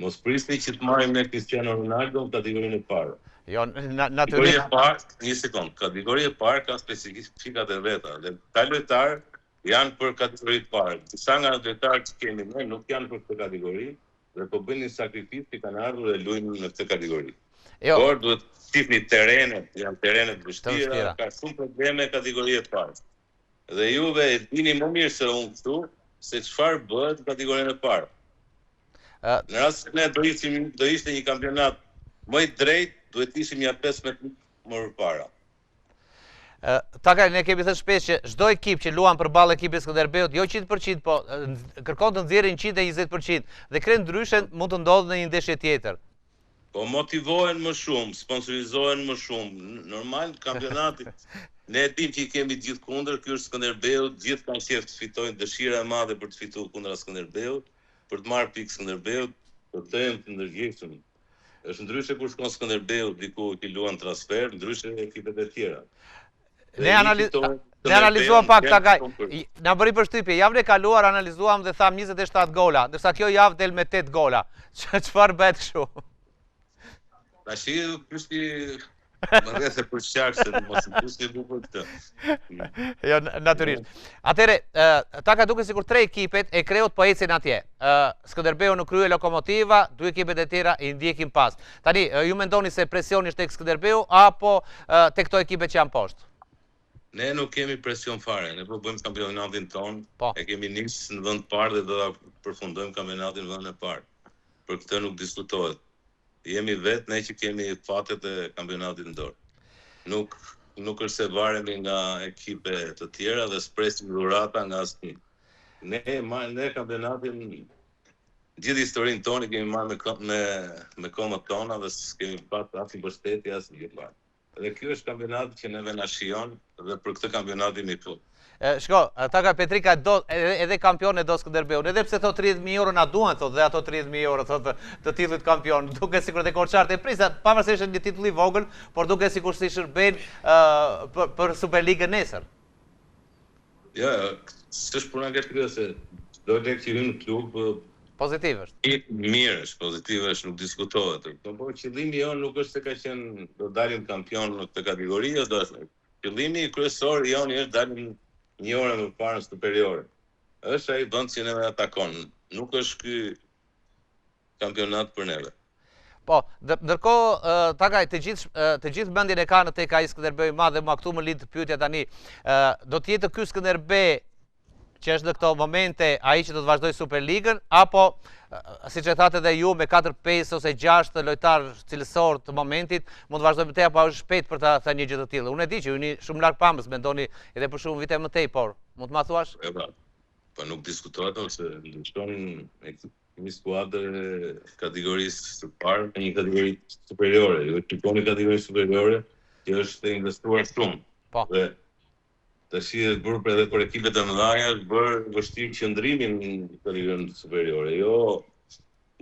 [SPEAKER 10] Mos prisni që të marrim me Cristiano Ronaldo në kategorinë e parë.
[SPEAKER 1] Jo, natyrisht.
[SPEAKER 10] Një sekond, kategoria e parë ka specifikat e veta dhe këta lojtarë janë për kategorinë e parë. Disa nga lojtarët që kemi ne nuk janë për këtë kategori dhe po bëjnë një sakrificë që kanë ardhur dhe luajnë në këtë kategori. Por duhet tipni terrenet, janë terrenet vështira, ka shumë probleme kategoria e parë. Dhe juve e dini më mirë se unë këtu, se çfarë bëhet në kategorinë e parë. Në rast se ne do ishte një kampionat më i drejtë, duhet ishim ja 15 më përpara.
[SPEAKER 1] Takaj, ne kemi thënë shpesh që çdo ekip që luan përballë ekipit Skënderbeut, jo 100%, po kërkon të nxjerrin 120% dhe kryen ndryshen mund të ndodhë në një ndeshje tjetër.
[SPEAKER 10] Po motivohen më shumë, sponsorizohen më shumë. Normal, kampionati, ne e dim që i kemi gjithë kundër, ky është Skënderbeu, gjithë kanë qejf të fitojnë, dëshira e madhe për të fituar kundra Skënderbeut, për të marrë pikë Skënderbeut, për të qenë të ndërgjegjshëm. Është ndryshe kur shkon Skënderbeu diku që luan transfer, ndryshe ekipet e tjera.
[SPEAKER 1] Ne analizuam pak Takaj, na bëri përshtypje, javën e kaluar analizuam dhe tham 27 gola, ndërsa kjo javë del me 8 gola. Çfarë bëhet kështu?
[SPEAKER 10] Tash pyeti më rreth e për shqak se mos i pyesni bukur këtë.
[SPEAKER 1] Jo, natyrisht. Atëre, Taka duket sikur 3 ekipet e Kreut po ecin atje. Skënderbeu në krye Lokomotiva, 2 ekipet e tjera i ndjekin pas. Tani, ju mendoni se presioni është tek Skënderbeu apo tek këto ekipet që janë poshtë?
[SPEAKER 10] Ne nuk kemi presion fare, ne po bëjmë kampionatin ton, e kemi nisë në vend parë dhe do ta përfundojmë kampionatin në vendin e parë. Për këtë nuk diskutohet. Jemi vetë ne që kemi fatet e kampionatit në dorë. Nuk është se varemi nga ekipe të tjera dhe s'presim dhurata nga asnjë. Ne kampionatin, gjithë historinë tonë kemi marrë me komët tona dhe s'kemi pat asnjë mbështetje asnjë gjë. Dhe ky është kampionati që neve na shijon dhe për këtë kampionat jemi këtu.
[SPEAKER 1] Shko, Taka Petrika edhe kampion e do Skënderbeun, edhe pse thot 30.000 euro na duan, thot, dhe ato 30.000 euro thot të titullit kampion, duke sikur të Korçart e prisa, pavarësisht një titull i vogël, por duke sikur si shërben për Superligën nesër.
[SPEAKER 10] Ja, s'është puna nga kjo se do lek që hyn në klub
[SPEAKER 1] pozitiv është.
[SPEAKER 10] Mirë është, pozitiv është, nuk diskutohet. Po qëllimi jon nuk është se ka qenë do dalim kampion në këtë kategori, do është qëllimi kryesor i joni është dalim një orë më parë në superiore. Është ai vend që neve atakon. Nuk është ky kampionat për neve.
[SPEAKER 1] Po, ndërkohë Takaj të gjithë mendjen e kanë tek ai Skënderbeu i madh dhe ma këtu më lidh pyetja tani. Do të jetë ky Skënderbeu që është në këto momente ai që do të vazhdojë Superligën apo siç e thatë edhe ju me 4, 5 ose 6 lojtar cilësor të momentit mund të vazhdojmë te apo është shpejt për ta thënë një gjë të tillë. Unë e di që jeni shumë larg pamës, mendoni edhe për shumë vite më tej, por mund të ma thuash?
[SPEAKER 10] Po nuk diskutohet ose ndryshon një skuadër kategorisë së parë në një kategori superiore. Jo tiponi kategori superiore që është investuar shumë.
[SPEAKER 1] Po.
[SPEAKER 10] Dhe tash është bërë edhe për ekipet e mëdha, është bërë vështirë qëndrimin në kategorinë superiore, jo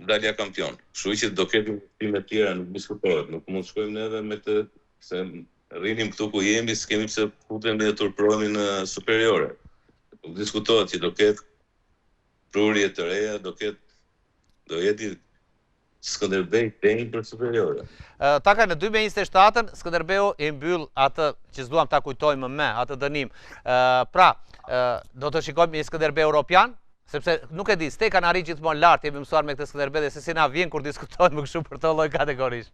[SPEAKER 10] dalja kampion. Kështu që do ketë time të tjera, nuk diskutohet, nuk mund të shkojmë neve me të se rrinim këtu ku jemi, s'kemi pse futemi dhe turprohemi në superiore. Nuk diskutohet që do ketë prurje të reja, do jeti Skënderbeu deri për superiore.
[SPEAKER 1] Taka në 2027-ën Skënderbeu i mbyll atë që s'duam ta kujtojmë më, atë dënim. Pra, do të shikojmë një Skënderbeu europian, sepse nuk e di, s'te kanë arrit gjithmonë lart, jemi mësuar me këtë Skënderbeu dhe se si na vjen kur diskutohet më kështu për të lloj kategorish.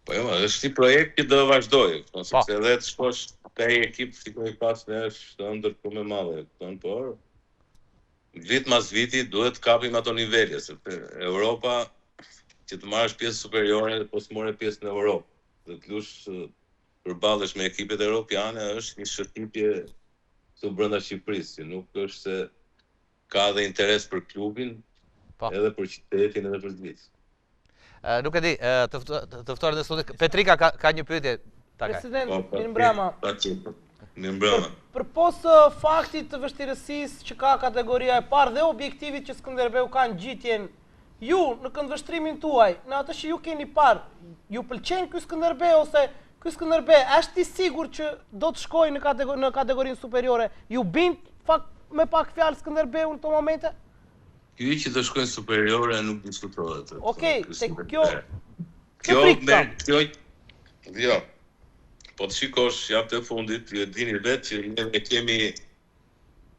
[SPEAKER 10] Po jo, është një projekt që do vazhdojë, sepse edhe të shkosh te një ekip sikoj pas ne është ndërkohë më madhe, por vit mas viti duhet të kapim ato nivele, sepse Europa që të marrësh pjesë superiore po të morë pjesë në Europë. Dhe të lush përballesh me ekipet europiane është një shërtitje këtu brenda Shqipërisë, që nuk është se ka dhe interes për klubin, edhe për qytetin, edhe për Zvicër.
[SPEAKER 1] Nuk e di, të ftoren në studi. Petrika ka një pyetje.
[SPEAKER 3] President, Mirëmbrëma.
[SPEAKER 10] Mirëmbrëma.
[SPEAKER 3] Për pos faktit të vështirësisë që ka kategoria e parë dhe objektivit që Skënderbeu ka në gjitjen, ju në këndvështrimin tuaj, në atë që ju keni parë, ju pëlqen ky Skënderbeu ose ky Skënderbeu është i sigurt që do të shkojë në kategorinë superiore? Ju bind me pak fjalë Skënderbeu në këto momente?
[SPEAKER 10] Ky që të shkojnë superiore nuk diskutohet.
[SPEAKER 3] Okej, se kjo
[SPEAKER 10] jo. Po të shikosh japë të fundit, ju e dini vetë që ne kemi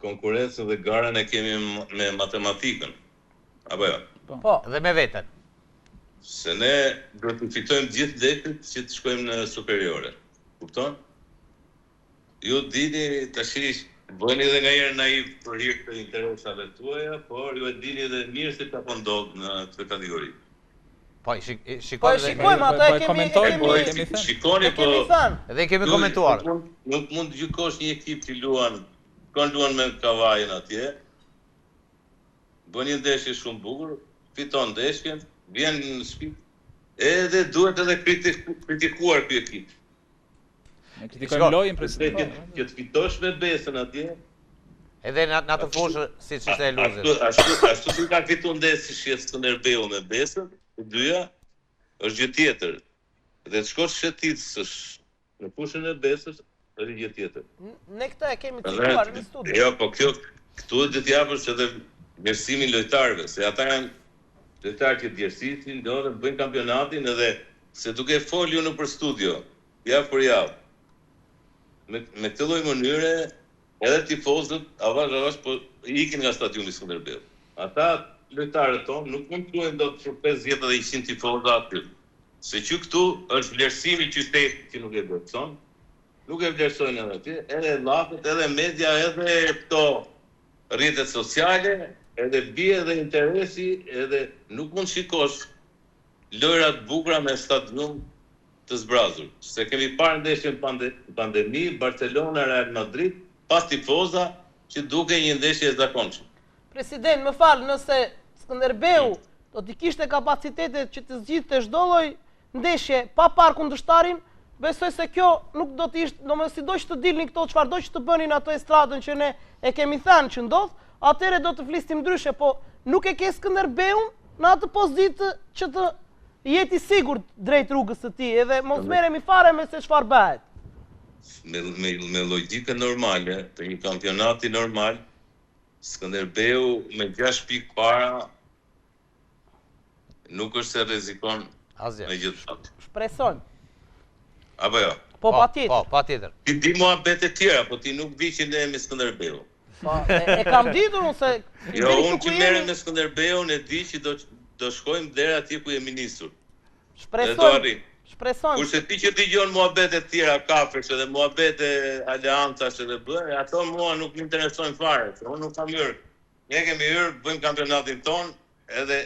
[SPEAKER 10] konkurencën dhe garën e kemi me matematikën. Apo jo?
[SPEAKER 3] Po,
[SPEAKER 1] dhe me veten.
[SPEAKER 10] Se ne duhet të fitojmë gjithë dekët që të shkojmë në superiore. Kupton? Ju dini tash bëni edhe ngaherë naiv për hir të interesave tuaja, por ju e dini edhe mirë se ka ndodh në këtë kategori.
[SPEAKER 1] Po, shikojmë
[SPEAKER 3] ato e kemi
[SPEAKER 10] shikoni po
[SPEAKER 1] edhe kemi komentuar.
[SPEAKER 10] Nuk mund të gjykosh një ekip që luan me Kavajën atje. Bën një ndeshje shumë bukur, fiton ndeshjen, vjen në shtëpi. Edhe duhet edhe kritikuar ky ekip.
[SPEAKER 5] Ne kritikojmë lojën president.
[SPEAKER 10] Që të fitosh me Besën atje.
[SPEAKER 1] Edhe në atë fushë siç ishte e luzit.
[SPEAKER 10] Ashtu si ka fituar ndeshje si Skënderbeu me Besën. E dyja është gjë tjetër. Dhe të shkosh Shëticës në fushën e Besës është gjë tjetër.
[SPEAKER 3] Ne këtë e kemi cituar në studio.
[SPEAKER 10] Jo, po këtu do të japësh edhe vlerësimin lojtarëve, se ata janë lojtarë që djersisin, do të bëjnë kampionatin edhe se duke folur nëpër studio, javë për javë. Me këtë lloj mënyre edhe tifozët avash po ikin nga stadiumi Skënderbeu. Ata lojtarët tonë nuk mund të luajnë dot për 50 dhe 100 tifozë aty. Se që këtu është vlerësimi i qytetit që nuk e vlerëson. Nuk e vlerësojnë edhe aty, edhe llafet, edhe media, edhe këto rrjetet sociale, edhe bie edhe interesi, edhe nuk mund shikosh lojra të bukura me stadium të zbrazur. Se kemi parë ndeshjen pandemi, Barcelona, Real Madrid, pas tifoza që duke një ndeshje e zakonshme.
[SPEAKER 3] President, më falë, nëse Skënderbeu do t'i kishte kapacitetet që të zgjidhte çdo lloj ndeshje pa parë kundërshtarin, besoj se kjo nuk do të ishte, domethënë si do që të dilni këto, çfarë do që të bënin ato estradën që ne e kemi thënë që ndodh, atëherë do të flisnim ndryshe, po nuk e ke Skënderbeun në atë pozitë që të jeti sigurt drejt rrugës së tij, edhe mos merremi fare me se çfarë bëhet.
[SPEAKER 10] Me logjikën normale të një kampionati normal, Skënderbeu me 6 pikë para nuk është se rrezikon me gjithë.
[SPEAKER 3] Shpresojmë.
[SPEAKER 10] Apo jo?
[SPEAKER 3] Po patjetër.
[SPEAKER 1] Po patjetër.
[SPEAKER 10] Ti di muhabete të tjera, po ti nuk di që ne me Skënderbeu.
[SPEAKER 3] E kam ditur unë se...
[SPEAKER 10] Jo, unë që merrem me Skënderbeun e di që do shkojmë deri atje ku jemi nisur.
[SPEAKER 3] Shpresojmë.
[SPEAKER 10] Kurse ti që dëgjon muhabete të tjera, kafesh edhe muhabete aleancash edhe bërë, ato mua nuk më interesojnë fare. Unë nuk kam hyrë. Ne kemi hyrë, bëjmë kampionatin ton, edhe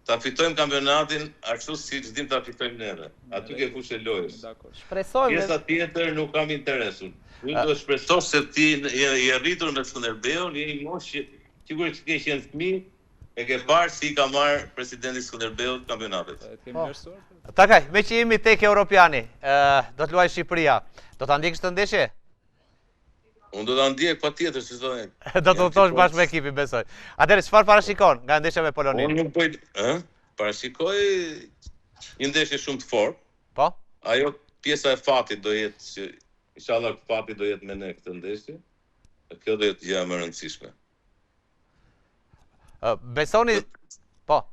[SPEAKER 10] ta fitojmë kampionatin ashtu siç dim ta fitojmë neve. Aty ke kush e lojës.
[SPEAKER 3] Shpresojmë.
[SPEAKER 10] Pjesa tjetër nuk kam interesun. Unë do shpresosh se ti je rritur me Skënderbeun, je një moshë që sigurisht ke qenë fëmijë, e ke parë si ka marrë presidenti Skënderbeut kampionatet.
[SPEAKER 1] Takaj, me që jemi tek Europiani, do të luaj Shqipëria, do ta ndjekësh të ndeshje?
[SPEAKER 10] Unë do ta ndjek patjetër se do.
[SPEAKER 1] Do të thosh bashkë me ekipin, besoj. Atëherë çfarë parashikon nga ndeshja me Poloninë?
[SPEAKER 10] Unë nuk bëj, parashikoj një ndeshje shumë të fortë.
[SPEAKER 1] Po?
[SPEAKER 10] Ajo pjesa e fatit do jetë që inshallah fati do jetë me ne këtë ndeshje. Kjo do jetë gjë më e rëndësishme.
[SPEAKER 1] Besoni, po.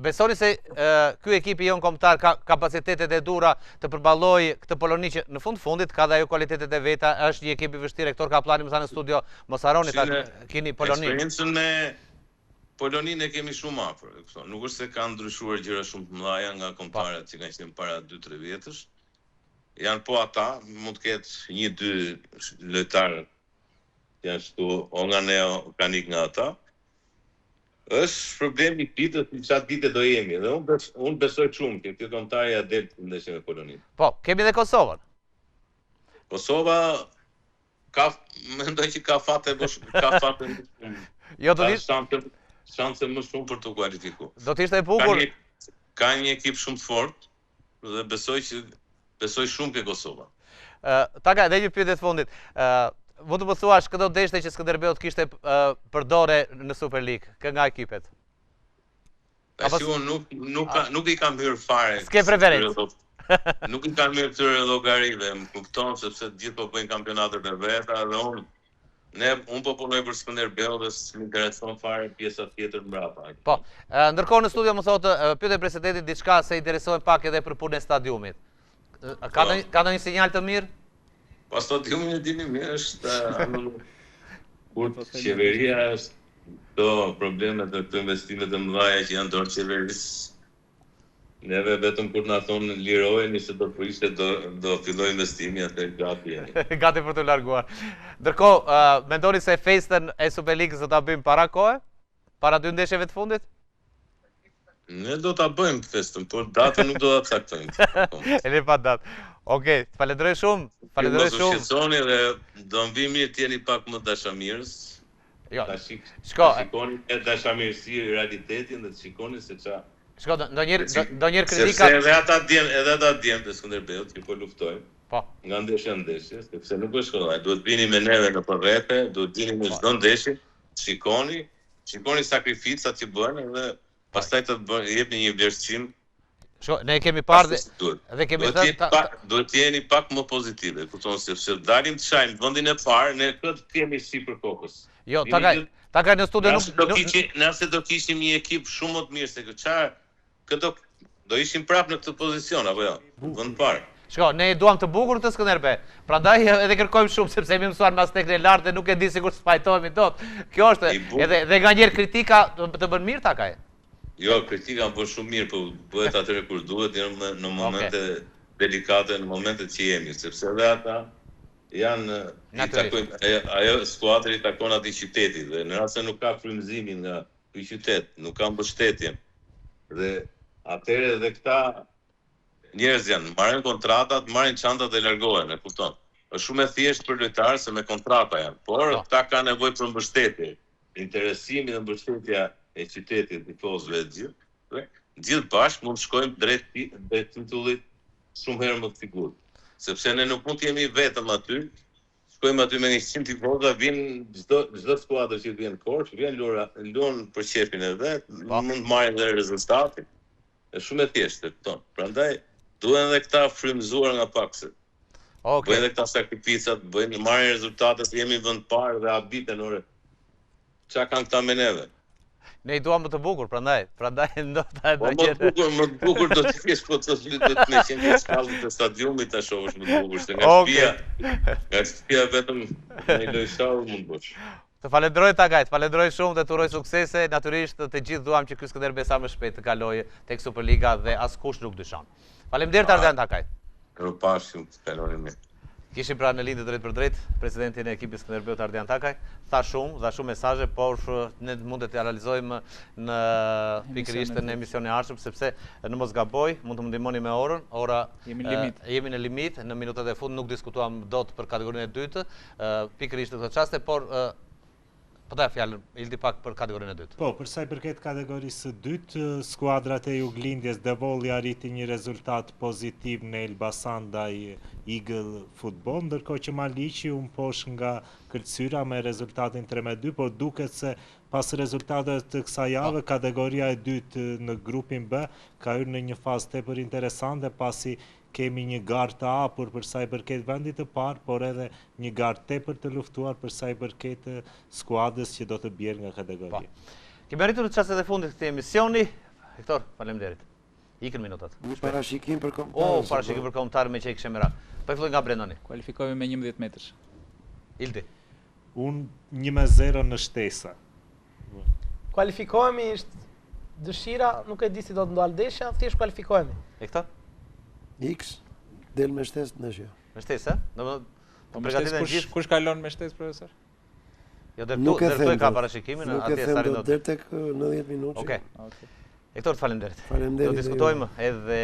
[SPEAKER 1] Besoni se ky ekipi jon kombëtar ka kapacitetet e dhura të përballojë këtë Poloni që në fundit ka dhe ajo kualitetet e veta, është një ekip i vështirë. Hector Kaplani më tha në studio, mos harroni ta keni Poloninë.
[SPEAKER 10] Eksperiencën me Poloninë e kemi shumë afër. Nuk është se kanë ndryshuar gjëra shumë të mëdha nga kombëtarët që kanë qenë para 2-3 vjetësh. Janë po ata, mund të ketë 1-2 lojtarë janë shtu, o nga ne o kanë ikë nga ata. Është problemi i pitës në çfarë dite do jemi, dhe unë besoj shumë që kjo kombëtari ja del në ndeshjen me Poloninë.
[SPEAKER 1] Po, kemi dhe Kosovën.
[SPEAKER 10] Kosova mendoj që ka fate më shumë.
[SPEAKER 1] Jo, do të
[SPEAKER 10] shanse më shumë për të kualifikuar.
[SPEAKER 1] Do të ishte e bukur.
[SPEAKER 10] Ka një ekip shumë të fortë dhe besoj shumë ke Kosova.
[SPEAKER 1] Taka, edhe një pyetje të fundit. Mund të më thuash këto deshte që Skënderbeu kishte përdore në Super League, kë nga ekipet?
[SPEAKER 10] Tash unë nuk i kam hyrë fare.
[SPEAKER 1] S'ke preferencë.
[SPEAKER 10] Nuk i kam hyrë këtyre llogarive, më kupton sepse gjithë po bëjnë kampionate me veta dhe unë po punoj për Skënderbeu dhe s'më intereson fare pjesa tjetër mbrapa.
[SPEAKER 1] Po, ndërkohë në studio më thotë pyete presidentit diçka se interesohen pak edhe për punën e stadiumit. Ka ndonjë sinjal të mirë?
[SPEAKER 10] Pa stadiumin e dini mirë është kur qeveria është këto problemet dhe këto investimet e mëdha që janë dorë qeverisë. Neve vetëm kur na thonë lirojeni se do prishte do filloj investimi atë gati.
[SPEAKER 1] Gati për të larguar. Ndërkohë, mendoni se festën e Superligës do ta bëjmë para kohë? Para 2 ndeshjeve të fundit?
[SPEAKER 10] Ne do ta bëjmë festën, por datën nuk do ta caktojmë.
[SPEAKER 1] E le pa datë. Okej, falenderoj shumë. Falenderoj shumë.
[SPEAKER 10] Mos u shqetësoni dhe do mbi të jeni pak më dashamirës.
[SPEAKER 1] Jo.
[SPEAKER 10] Shikoni e dashamirësi i realitetin dhe të shikoni se ç'a.
[SPEAKER 1] Shko, ndonjëherë kritika...
[SPEAKER 10] Sepse edhe ata djemë të Skënderbeut që po luftojmë.
[SPEAKER 1] Po.
[SPEAKER 10] Nga ndeshje, sepse nuk është kollaj. Duhet bini me neve në përrete, duhet bini me çdo ndeshje, shikoni sakrificat që bëhen dhe pastaj të jepni një vlerësim.
[SPEAKER 1] Shko, ne kemi parë dhe kemi thënë...
[SPEAKER 10] Duhet të jeni pak më pozitive, kupton sepse dalim të shajmë vendin e parë, ne këtë kemi sipër kokës.
[SPEAKER 1] Jo, taka në studio nuk...
[SPEAKER 10] Nëse do kishim një ekip shumë më të mirë se këtë këto do ishim prapë në këtë pozicion, apo jo? Vend parë.
[SPEAKER 1] Shko, ne duam të bukur të Skënderbeu. Prandaj edhe kërkojmë shumë sepse jemi mësuar me astekën e lartë dhe nuk e di sikur të fajtohemi dot. Kjo është edhe nganjëherë kritika të bën mirë takaj.
[SPEAKER 10] Jo, kritika më bën shumë mirë, po bëhet atëherë kur duhet, në momente delikate, në momentet që jemi, sepse edhe ata janë ajo skuadri takon atij qytetit dhe në rast se nuk ka frymëzimin nga ky qytet, nuk ka mbështetjen. Dhe atëherë edhe këta njerëz janë, marrin kontratat, marrin çantat dhe largohen, e kupton. Është shumë e thjeshtë për lojtarë se me kontrata janë, por këta kanë nevojë për mbështetje, interesimi dhe mbështetja e qytetit, tifozëve të gjithë bashkë mund të shkojmë drejt titullit shumë herë më të figurë. Sepse ne nuk mund të jemi vetëm aty, shkojmë aty me 100 tifoza, vinë çdo skuadër që vjen Korçë, vjen luan për qefin e vet, mund të marrin dhe rezultatin. Është shumë e thjeshtë këton. Prandaj duhen edhe këta frymëzuar nga pakse. Bëjnë edhe këta sakrificat, marrin rezultatet, jemi vend parë dhe habiten ore. Çka kanë këta me neve?
[SPEAKER 1] Ne I duam më të bukur, prandaj ndoshta
[SPEAKER 10] më të bukur do të kesh po të me qenë shkallët e stadiumit ta shohësh më të bukur, se nga shtëpia vetëm në lojshall mund bësh.
[SPEAKER 1] Të falenderoj Takaj, të falenderoj shumë dhe të uroj suksese, natyrisht të gjithë duam që ky Skënderbeu sa më shpejt të kalojë tek Superliga dhe askush nuk dyshon. Faleminderit Ardian Takaj.
[SPEAKER 10] Mirupafshim, kaloni mirë.
[SPEAKER 1] Kishim pra në lidhje drejt për drejt presidentin e ekipit Skënderbeut Ardian Takaj, tha shumë mesazhe, por ne mundet të analizojmë në pikërisht në emisionin e ardhshëm, sepse në mos gaboj, mund të më ndihmoni me orën, jemi në limit, në minutat e fundit nuk diskutuam dot për kategorinë e dytë, pikërisht në këtë çast, por po ta fjalën Ildi pak për kategorinë e dytë.
[SPEAKER 2] Po, për sa I përket kategorisë së dytë, skuadrat e Juglindjes Devolli arriti një rezultat pozitiv në Elbasan ndaj Eagle Football, ndërkohë që Maliqi u mposh nga Kërcyra me rezultatin 3-2, por duket se pas rezultateve të kësaj jave, kategoria e dytë në grupin B ka hyrë në një fazë tepër interesante, pasi kemi një garë të hapur për sa I përket vendit të parë, por edhe një garë tepër të luftuar për sa I përket skuadrës që do të bjerë nga kategoria.
[SPEAKER 1] Kemi arritur në çastet e fundit të këtij emisioni. Hektor, faleminderit. Ikën minutat.
[SPEAKER 4] Parashikim për kombëtar.
[SPEAKER 1] Parashikim për kombëtar me që I kishim merak. Po filloj nga Brendani.
[SPEAKER 5] Kualifikohemi me 11 metrësh.
[SPEAKER 1] Ildi.
[SPEAKER 2] Unë 1-0 në shtesa.
[SPEAKER 3] Kualifikohemi është dëshira, nuk e di si do të ndalë ndeshja, thjesht kualifikohemi.
[SPEAKER 1] Hektor?
[SPEAKER 4] X, del me shtesë në ndeshja.
[SPEAKER 1] Me shtesë,
[SPEAKER 5] kush kalon me shtesë, profesor?
[SPEAKER 1] Jo, dërtoj ka parashikimin,
[SPEAKER 4] atje sarin do të... Dërë tek 90 minutë.
[SPEAKER 1] Okej. Hektor, të falenderit.
[SPEAKER 4] Falenderit.
[SPEAKER 1] Do diskutojmë edhe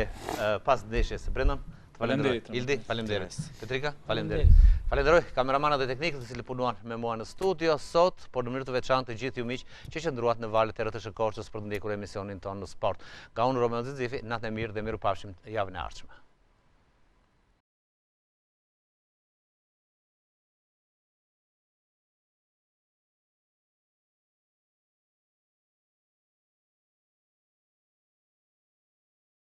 [SPEAKER 1] pas ndeshjes së Brendan.
[SPEAKER 5] Falenderit.
[SPEAKER 1] Ildi, falenderit. Petrika, falenderit. Falenderoj kameramanët dhe teknikët të cilët punuan me mua në studio sot, por në mënyrë të veçantë të gjithë ju miq që qëndruat në valët e RTS Korçës për të ndjekur emisionin tonë në sport. Nga unë Romeo Zizifi, natë e mirë dhe mirupafshim javën e ardhshme.